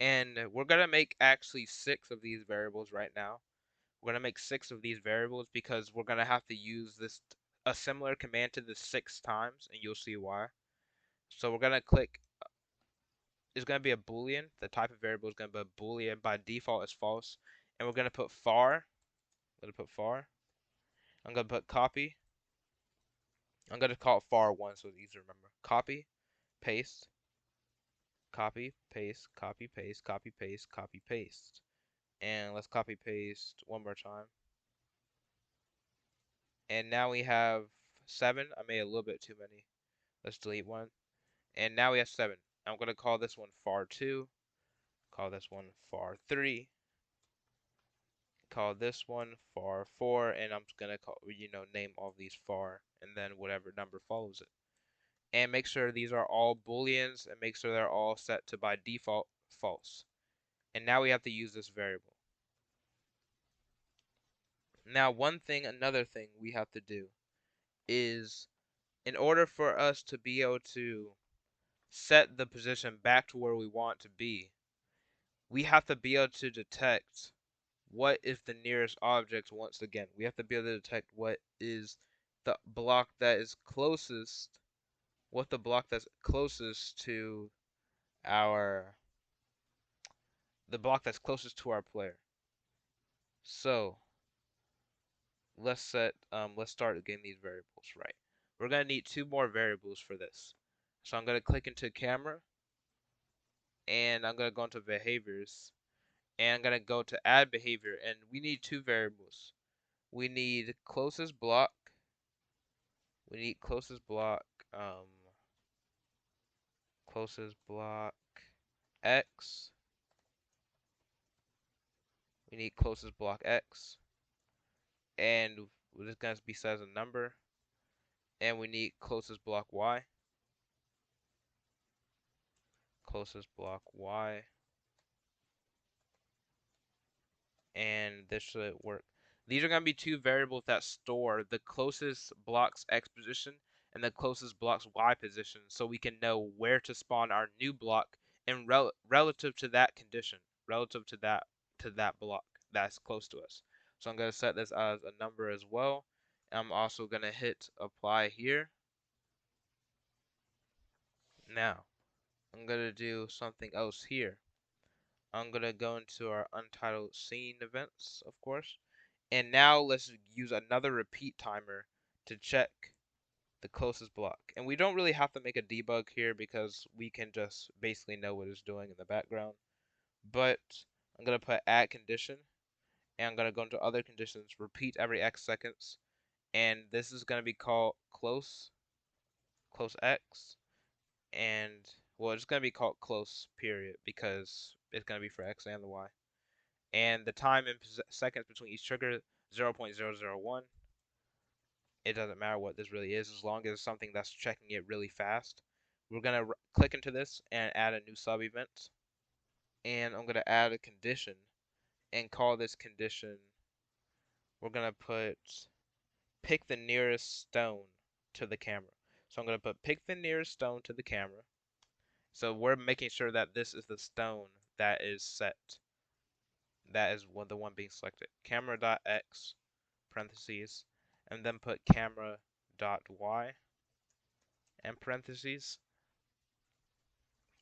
And we're going to make actually 6 of these variables right now. We're going to make 6 of these variables because we're going to have to use this a similar command to this 6 times, and you'll see why. So we're going to click, it's going to be a boolean. The type of variable is going to be a boolean. By default it's false. And we're going to put far. I'm going to put far. I'm going to put copy. I'm going to call it far1 so it's easy to remember. Copy, paste, copy, paste, copy, paste, copy, paste, copy, paste. And let's copy paste one more time. And now we have 7. I made a little bit too many. Let's delete one. And now we have 7. I'm going to call this one far2. Call this one far3. Call this one far4. And I'm just going to call, name all these far. And then whatever number follows it. And make sure these are all booleans. And make sure they're all set to by default false. And now we have to use this variable. Now another thing we have to do is, in order for us to be able to set the position back to where we want to be, we have to be able to detect what is the nearest object once again. We have to be able to detect what is the block that is closest, to our, the block that's closest to our player. So let's start getting these variables right. We're gonna need 2 more variables for this. So I'm gonna click into camera, and I'm gonna go into behaviors, and I'm gonna go to add behavior, and we need 2 variables. We need closest block. We need closest block. Closest block X. We need closest block X, and it's gonna be set as a number. And we need closest block Y. Closest block Y. And this should work. These are going to be 2 variables that store the closest block's X position and the closest block's Y position, so we can know where to spawn our new block in relative to that condition, relative to that block that's close to us. So I'm going to set this as a number as well. I'm also going to hit apply here. Now, I'm going to do something else here. I'm going to go into our untitled scene events, of course. And now let's use another repeat timer to check the closest block. And we don't really have to make a debug here because we can just basically know what it's doing in the background. But I'm going to put add condition, and I'm going to go into other conditions, repeat every X seconds. And this is going to be called close X. And, well, it's going to be called close period because it's going to be for X and the Y. And the time in seconds between each trigger, 0.001. It doesn't matter what this really is as long as it's something that's checking it really fast. We're going to click into this and add a new sub event. And I'm going to add a condition and call this condition, we're going to put pick the nearest stone to the camera. So I'm going to put pick the nearest stone to the camera. So we're making sure that this is the stone that is set. That is the one being selected. Camera.x parentheses, and then put camera.y and parentheses,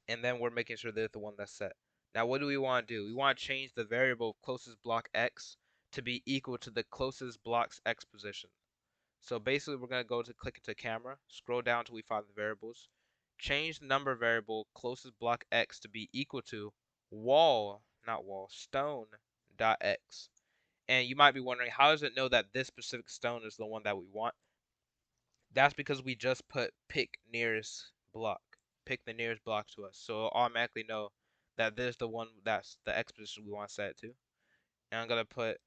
and then we're making sure they're the one that's set. Now what do we want to do? We want to change the variable closest block X to be equal to the closest block's X position. So basically, we're going to go to click into camera, scroll down until we find the variables, change the number variable closest block x to be equal to wall, not wall, stone dot x. And you might be wondering, how does it know that this specific stone is the one that we want? That's because we just put pick nearest block, pick the nearest block to us. So it'll automatically know that this is the one that's the x position we want to set it to. And I'm gonna put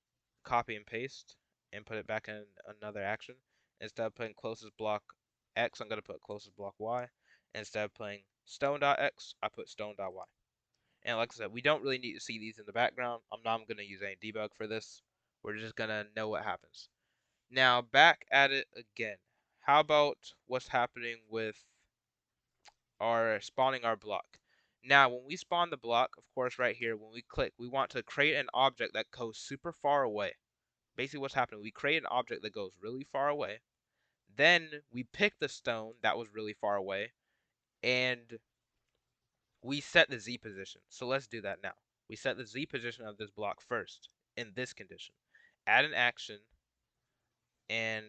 copy and paste and put it back in another action. Instead of putting closest block x, I'm gonna put closest block y. Instead of putting stone.x, I put stone.y. And like I said, we don't really need to see these in the background. I'm not gonna use any debug for this. We're just gonna know what happens. Now back at it again. How about what's happening with our spawning our block? Now, when we spawn the block, of course, right here, when we click, we want to create an object that goes super far away. Basically, what's happening, we create an object that goes really far away. Then we pick the stone that was really far away, and we set the Z position. So let's do that now. We set the Z position of this block first in this condition. Add an action, and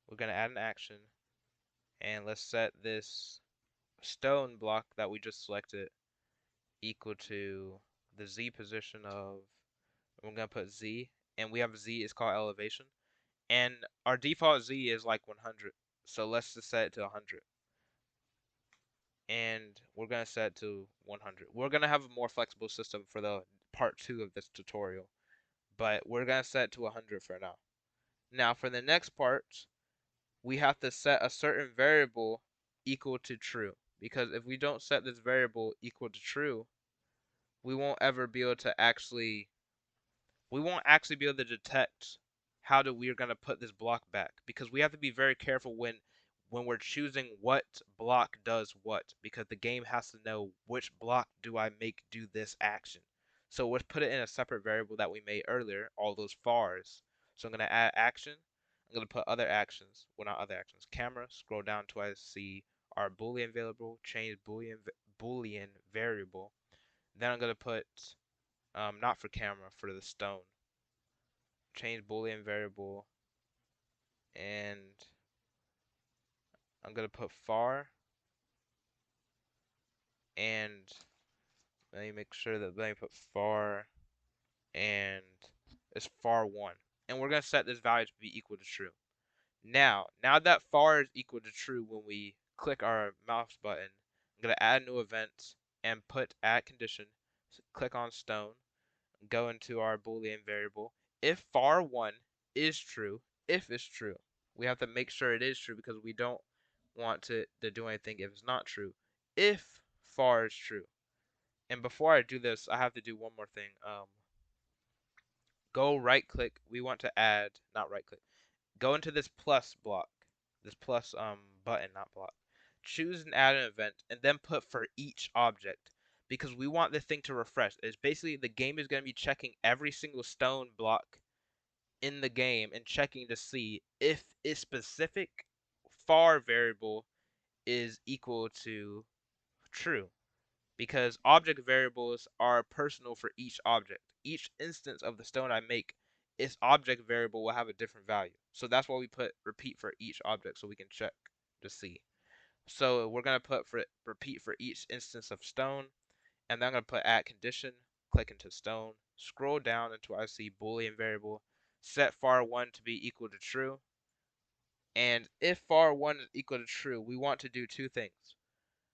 we're going to add an action, and let's set this stone block that we just selected equal to the Z position of, we're going to put Z, and we have Z is called elevation, and our default Z is like 100, so let's just set it to 100, and we're going to set it to 100. We're going to have a more flexible system for the part 2 of this tutorial, but we're going to set it to 100 for now. Now for the next part, we have to set a certain variable equal to true, because if we don't set this variable equal to true, we won't ever be able to actually be able to detect how we're going to put this block back, because we have to be very careful when we're choosing what block does what, because the game has to know which block do I make do this action. So let's put it in a separate variable that we made earlier, all those fars. So I'm going to add action. I'm going to put other actions, well, not other actions, camera, scroll down until I see our boolean variable, change boolean variable. Then I'm going to put not for camera, for the stone, change boolean variable, and I'm gonna put far, and let me make sure that let me put far, and it's far1, and we're gonna set this value to be equal to true. Now that far is equal to true, when we click our mouse button, I'm gonna add a new event and put add condition. So click on stone, go into our boolean variable. If far1 is true, if it's true, we have to make sure it is true because we don't want to do anything if it's not true. If far is true, and before I do this, I have to do one more thing. Go right click. We want to add, not right click. Go into this plus block, this plus button, not block. Choose and add an event, and then put for each object, because we want the thing to refresh. It's basically the game is going to be checking every single stone block in the game and checking to see if its specific far variable is equal to true, because object variables are personal for each object. Each instance of the stone I make, its object variable will have a different value. So that's why we put repeat for each object, so we can check to see. So we're going to put for repeat for each instance of stone, and then I'm going to put add condition, click into stone, scroll down until I see boolean variable, set far1 to be equal to true, and if far1 is equal to true, we want to do two things.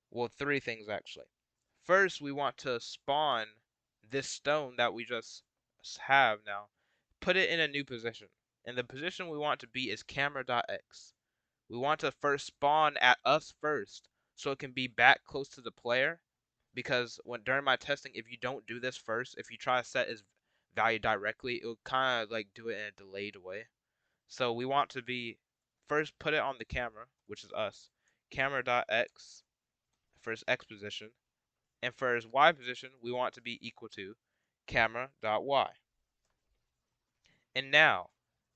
Well, three things actually. First, we want to spawn this stone that we just have now, put it in a new position. And the position we want to be is camera.x. We want to first spawn at us first, so it can be back close to the player. Because during my testing, if you don't do this first, if you try to set its value directly, it will kind of like do it in a delayed way. So we want to be first put it on the camera, which is us, camera.x for its x position, and for its y position, we want to be equal to camera.y. And now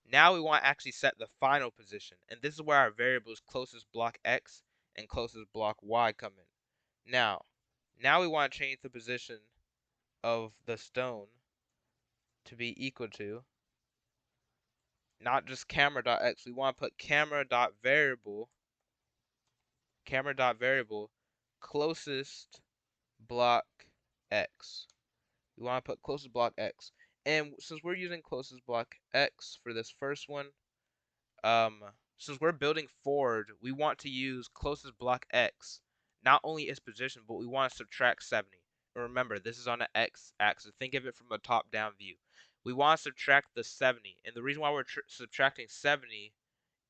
we want to actually set the final position, and this is where our variables closest block x and closest block y come in. Now we want to change the position of the stone to be equal to, not just camera.x. We want to put camera.variable closest block x. We want to put closest block x. And since we're using closest block x for this first one, um, since we're building forward, we want to use closest block x, not only its position, but we want to subtract 70. And remember, this is on the x axis. Think of it from a top-down view. We want to subtract the 70, and the reason why we're subtracting 70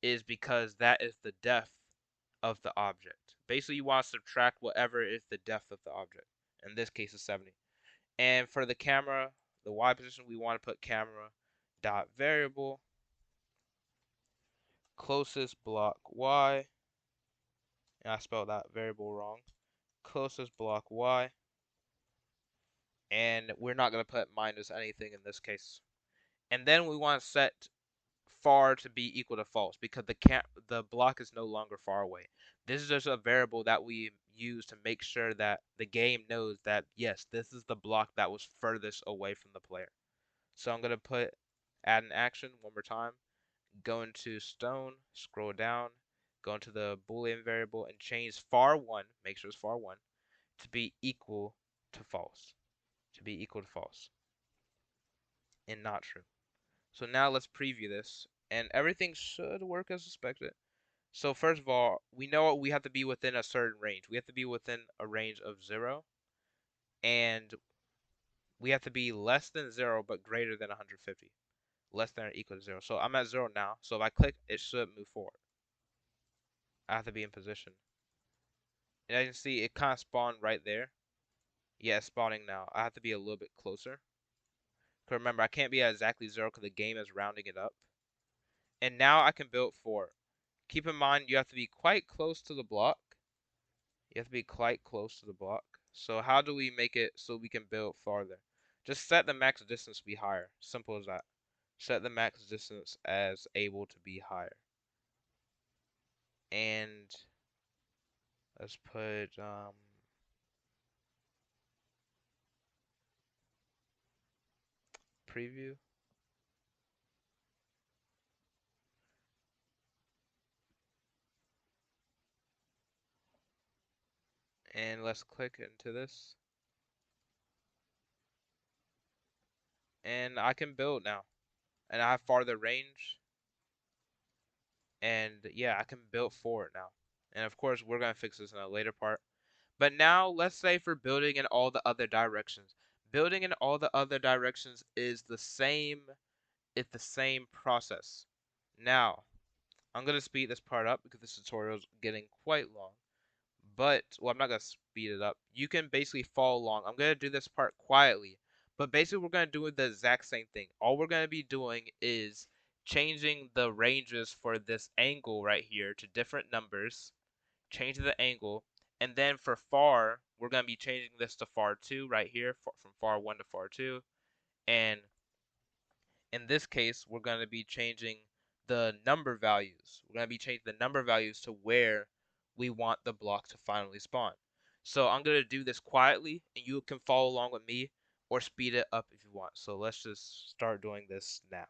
is because that is the depth of the object. Basically, you want to subtract whatever is the depth of the object. In this case, is 70. And for the camera, the y position, we want to put camera dot variable closest block y. And I spelled that variable wrong. Closest block y. And we're not going to put minus anything in this case. And then we want to set far to be equal to false because the block is no longer far away. This is just a variable that we use to make sure that the game knows that yes, this is the block that was furthest away from the player. So I'm gonna add an action one more time. Go into stone, scroll down, go into the boolean variable and change far1, make sure it's far1, to be equal to false. To be equal to false. And not true. So now let's preview this, and everything should work as expected. So first of all, we know we have to be within a certain range. We have to be within a range of 0, and we have to be less than 0 but greater than 150. Less than or equal to 0. So I'm at 0 now, so if I click, it should move forward. I have to be in position. And as you can see, it kind of spawned right there. Yeah, it's spawning now. I have to be a little bit closer. Because remember, I can't be at exactly 0 because the game is rounding it up. And now I can build forward. Keep in mind, you have to be quite close to the block. You have to be quite close to the block. So how do we make it so we can build farther? Just set the max distance to be higher. Simple as that. Set the max distance as able to be higher. And let's put preview. And let's click into this. And I can build now. And I have farther range. And yeah, I can build forward now. And of course, we're going to fix this in a later part. But now, let's say for building in all the other directions. Building in all the other directions is the same. It's the same process. Now, I'm going to speed this part up because this tutorial is getting quite long. But, well, I'm not going to speed it up. You can basically follow along. I'm going to do this part quietly. But basically, we're going to do the exact same thing. All we're going to be doing is changing the ranges for this angle right here to different numbers. Changing the angle. And then for far, we're going to be changing this to far 2 right here. From far 1 to far 2. And in this case, we're going to be changing the number values. We're going to be changing the number values to where we want the block to finally spawn. So I'm going to do this quietly, and you can follow along with me or speed it up if you want. So let's just start doing this now.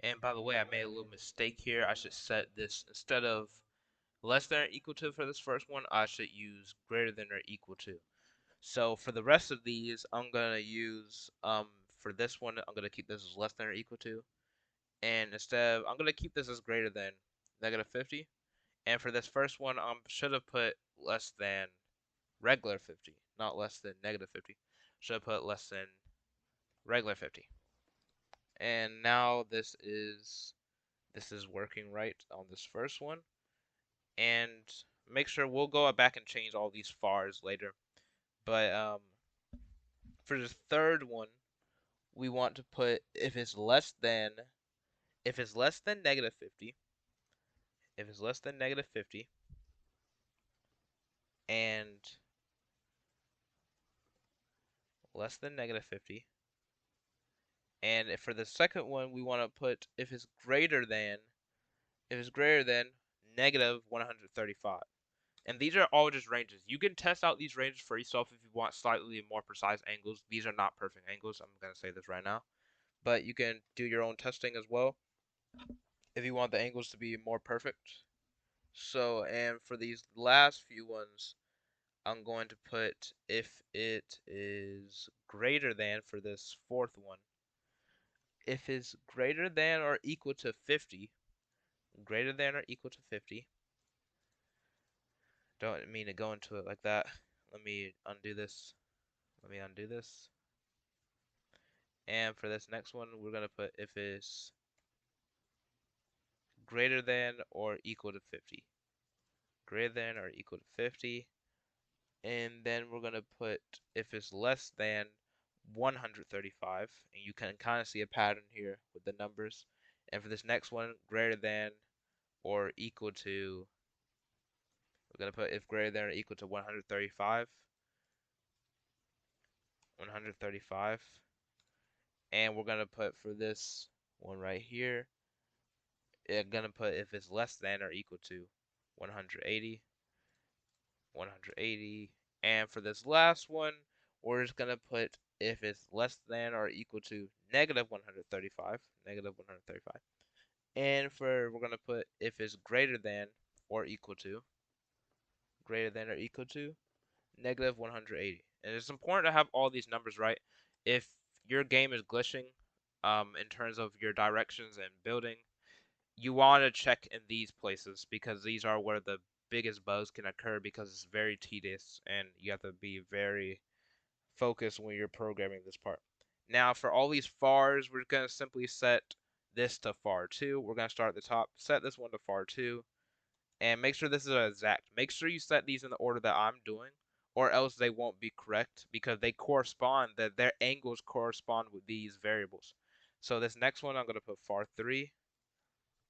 And by the way, I made a little mistake here. I should set this instead of less than or equal to for this first one, I should use greater than or equal to. So for the rest of these, I'm gonna use for this one, I'm gonna keep this as less than or equal to, and instead I'm gonna keep this as greater than -50. And for this first one, I should have put less than regular 50, not less than -50. Should have put less than regular 50. And now this is working right on this first one. And make sure we'll go back and change all these fars later. But for the third one, we want to put if it's less than -50, if it's less than -50, and less than -50, and for the second one, we want to put if it's greater than -135. And these are all just ranges. You can test out these ranges for yourself if you want slightly more precise angles. These are not perfect angles. I'm going to say this right now. But you can do your own testing as well if you want the angles to be more perfect. So, and for these last few ones, I'm going to put if it is greater than for this fourth one. If it's greater than or equal to 50, greater than or equal to 50. Don't mean to go into it like that. Let me undo this. Let me undo this. And for this next one, we're going to put if it's greater than or equal to 50. Greater than or equal to 50. And then we're going to put if it's less than 135. And you can kind of see a pattern here with the numbers. And for this next one, greater than or equal to, we're going to put if greater than or equal to 135. 135. And we're going to put for this one right here, it's going to put if it's less than or equal to 180. 180. And for this last one, we're just going to put if it's less than or equal to -135. -135. And we're going to put if it's greater than or equal to, -180. And it's important to have all these numbers right. If your game is glitching in terms of your directions and building, you want to check in these places because these are where the biggest bugs can occur because it's very tedious and you have to be very focused when you're programming this part. Now for all these fars, we're going to simply set this to far 2. We're going to start at the top, set this one to far 2, and make sure this is exact. Make sure you set these in the order that I'm doing, or else they won't be correct because they correspond, that their angles correspond with these variables. So this next one I'm going to put far 3.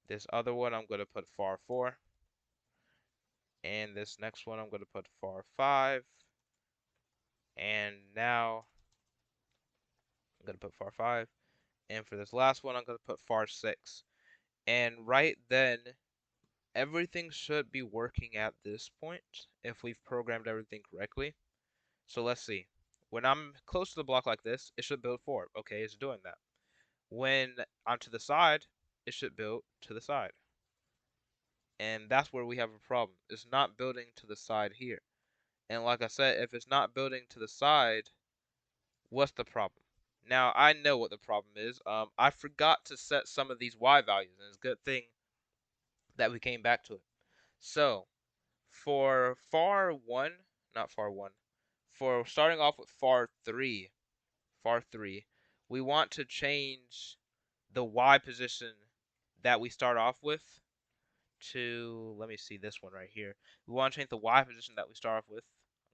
This other one I'm going to put far 4. And this next one I'm going to put far 5. And now I'm going to put far 5. And for this last one I'm going to put far 6. And right then, everything should be working at this point if we've programmed everything correctly. So let's see. When I'm close to the block like this, it should build forward. Okay, it's doing that. When I'm to the side, it should build to the side. And that's where we have a problem. It's not building to the side here. And like I said, if it's not building to the side, what's the problem? Now, I know what the problem is. I forgot to set some of these Y values, and it's a good thing that we came back to it. So, for far 1, not far 1, for starting off with far 3, we want to change the Y position that we start off with to, let me see this one right here. We want to change the Y position that we start off with.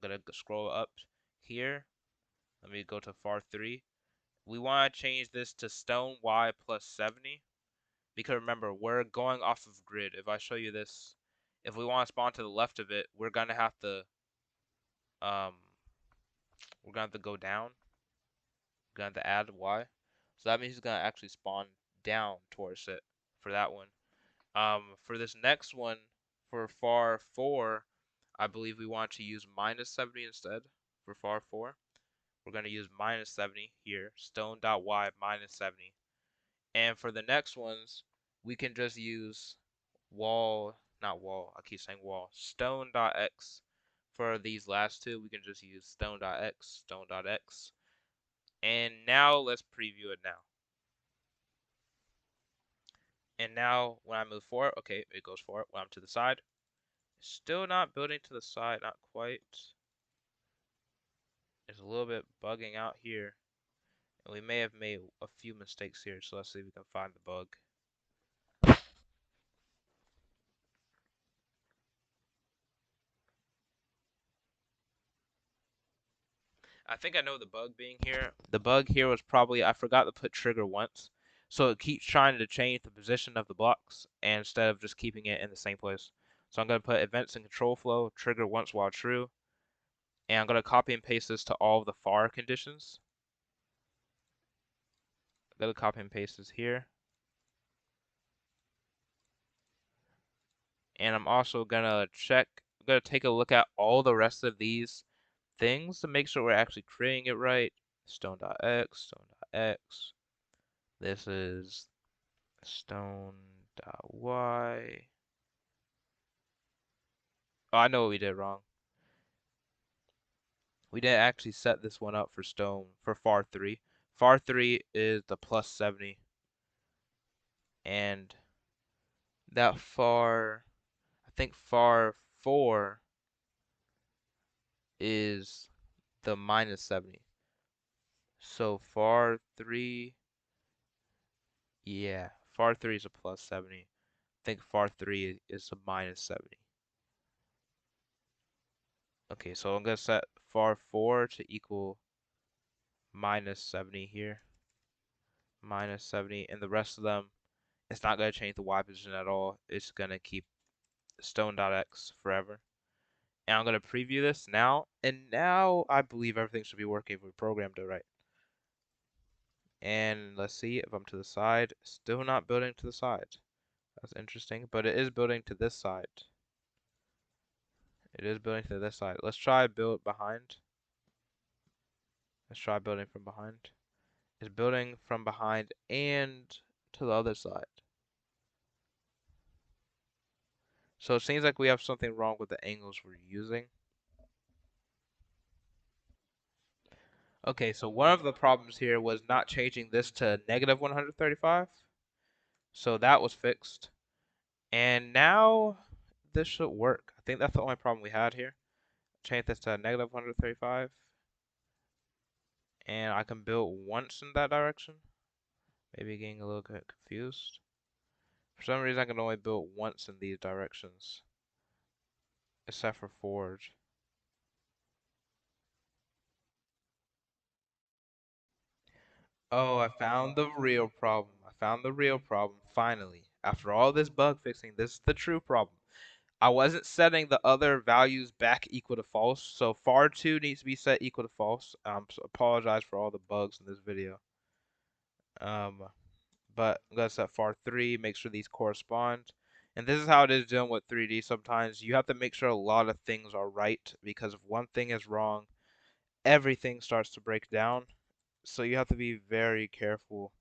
I'm going to scroll up here. Let me go to far 3. We want to change this to stone Y plus 70. Because remember, we're going off of grid. If I show you this, if we want to spawn to the left of it, um, we're gonna have to go down. We're gonna have to add Y. So that means it's gonna actually spawn down towards it for that one. For this next one, for far 4, I believe we want to use -70 instead. For far 4, we're gonna use -70 here. Stone.y -70. And for the next ones, we can just use wall, not wall, I keep saying wall, stone.x. For these last two, we can just use stone.x, stone.x. And now let's preview it now. And now when I move forward, okay, it goes forward. When I'm to the side, still not building to the side, not quite. It's a little bit bugging out here. And we may have made a few mistakes here, so let's see if we can find the bug. I think I know the bug being here. The bug here was probably I forgot to put trigger once. So it keeps trying to change the position of the blocks instead of just keeping it in the same place. So I'm going to put events and control flow, trigger once while true. And I'm going to copy and paste this to all of the far conditions. I'm going to copy and paste this here. And I'm also going to I'm going to take a look at all the rest of these things to make sure we're actually creating it right. Stone.x, stone.x. This is stone.y. Oh, I know what we did wrong. We didn't actually set this one up for stone for far 3. Far 3 is the plus 70. And that far, I think far 4 is the minus 70. So far 3, yeah, far 3 is a plus 70. I think far 3 is a minus 70. Okay, so I'm going to set far 4 to equal minus 70 here. Minus 70, and the rest of them, it's not going to change the Y position at all. It's going to keep stone.x forever. And I'm going to preview this now, and now I believe everything should be working if we programmed it right. And let's see if I'm to the side. Still not building to the side. That's interesting, but it is building to this side. It is building to this side. Let's try build behind. Let's try building from behind. It's building from behind and to the other side. So it seems like we have something wrong with the angles we're using. Okay, so one of the problems here was not changing this to negative 135. So that was fixed. And now this should work. I think that's the only problem we had here. Change this to negative 135. And I can build once in that direction. Maybe getting a little bit confused. For some reason, I can only build once in these directions. Except for forge. Oh, I found the real problem. I found the real problem, finally. After all this bug fixing, this is the true problem. I wasn't setting the other values back equal to false, so far2 needs to be set equal to false. Apologize for all the bugs in this video. But I'm gonna set far3, make sure these correspond. And this is how it is dealing with 3D sometimes. You have to make sure a lot of things are right, because if one thing is wrong, everything starts to break down. So you have to be very careful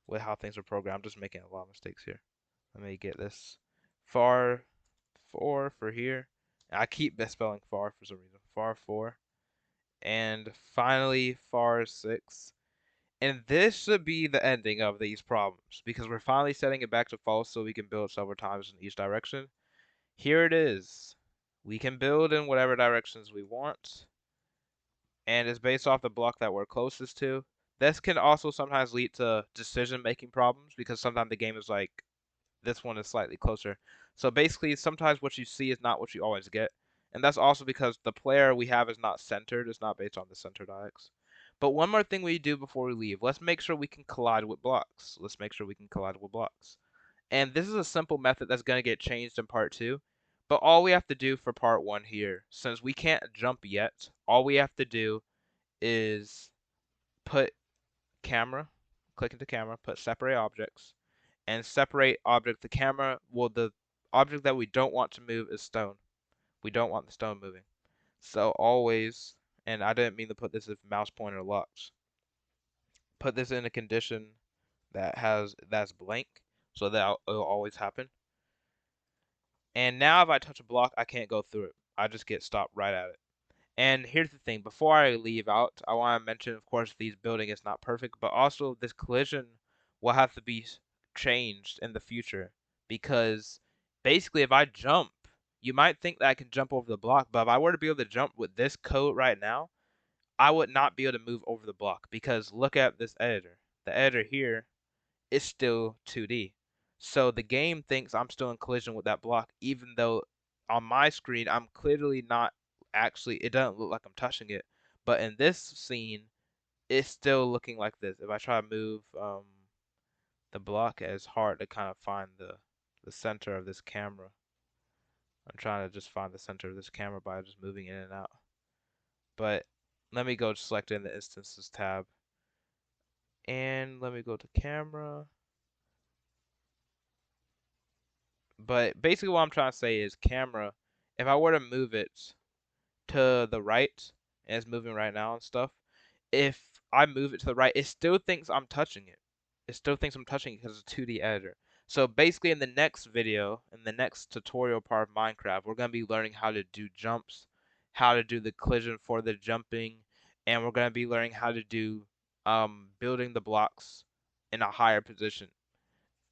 with how things are programmed. I'm just making a lot of mistakes here. Let me get this. Far 4 for here. I keep misspelling far for some reason. Far 4. And finally, far 6. And this should be the ending of these problems because we're finally setting it back to false so we can build several times in each direction. Here it is. We can build in whatever directions we want. And it's based off the block that we're closest to. This can also sometimes lead to decision-making problems because sometimes the game is like, this one is slightly closer. So basically, sometimes what you see is not what you always get. And that's also because the player we have is not centered. It's not based on the centered IX. But one more thing we do before we leave. Let's make sure we can collide with blocks. Let's make sure we can collide with blocks. And this is a simple method that's going to get changed in part 2. But all we have to do for part 1 here, since we can't jump yet, all we have to do is put camera, click into camera, put separate objects, and separate object the camera. Well, the object that we don't want to move is stone. We don't want the stone moving. So always, and I didn't mean to put this if mouse pointer locks. Put this in a condition that's blank, so that it'll always happen. And now if I touch a block, I can't go through it. I just get stopped right at it. And here's the thing, before I leave out, I want to mention, of course, these building is not perfect, but also this collision will have to be changed in the future because basically if I jump, you might think that I can jump over the block, but if I were to be able to jump with this code right now, I would not be able to move over the block because look at this editor. The editor here is still 2D. So the game thinks I'm still in collision with that block, even though on my screen I'm clearly not actually, it doesn't look like I'm touching it. But in this scene, it's still looking like this. If I try to move the block, it's hard to kind of find the center of this camera. I'm trying to just find the center of this camera by just moving in and out. But let me go select in the instances tab. And let me go to camera. But basically what I'm trying to say is camera, if I were to move it to the right, and it's moving right now and stuff, if I move it to the right, it still thinks I'm touching it. It still thinks I'm touching it because it's a 2D editor. So basically in the next video, in the next tutorial part of Minecraft, we're going to be learning how to do jumps, how to do the collision for the jumping, and we're going to be learning how to do building the blocks in a higher position,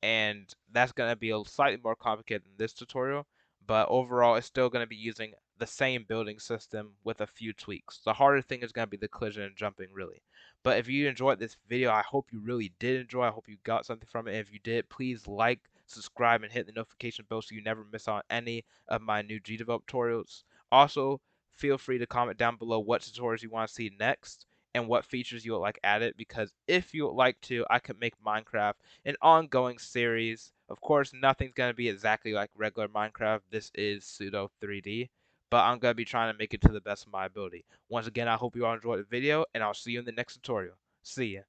and that's going to be a slightly more complicated than this tutorial, but overall it's still going to be using the same building system with a few tweaks. The harder thing is going to be the collision and jumping, really. But if you enjoyed this video, I hope you really did enjoy. I hope you got something from it. If you did, please like, subscribe, and hit the notification bell so you never miss on any of my new Gdevelop tutorials. Also, feel free to comment down below what tutorials you want to see next and what features you would like added, because if you would like to, I could make Minecraft an ongoing series. Of course, nothing's going to be exactly like regular Minecraft. This is pseudo 3D, but I'm going to be trying to make it to the best of my ability. Once again, I hope you all enjoyed the video, and I'll see you in the next tutorial. See ya.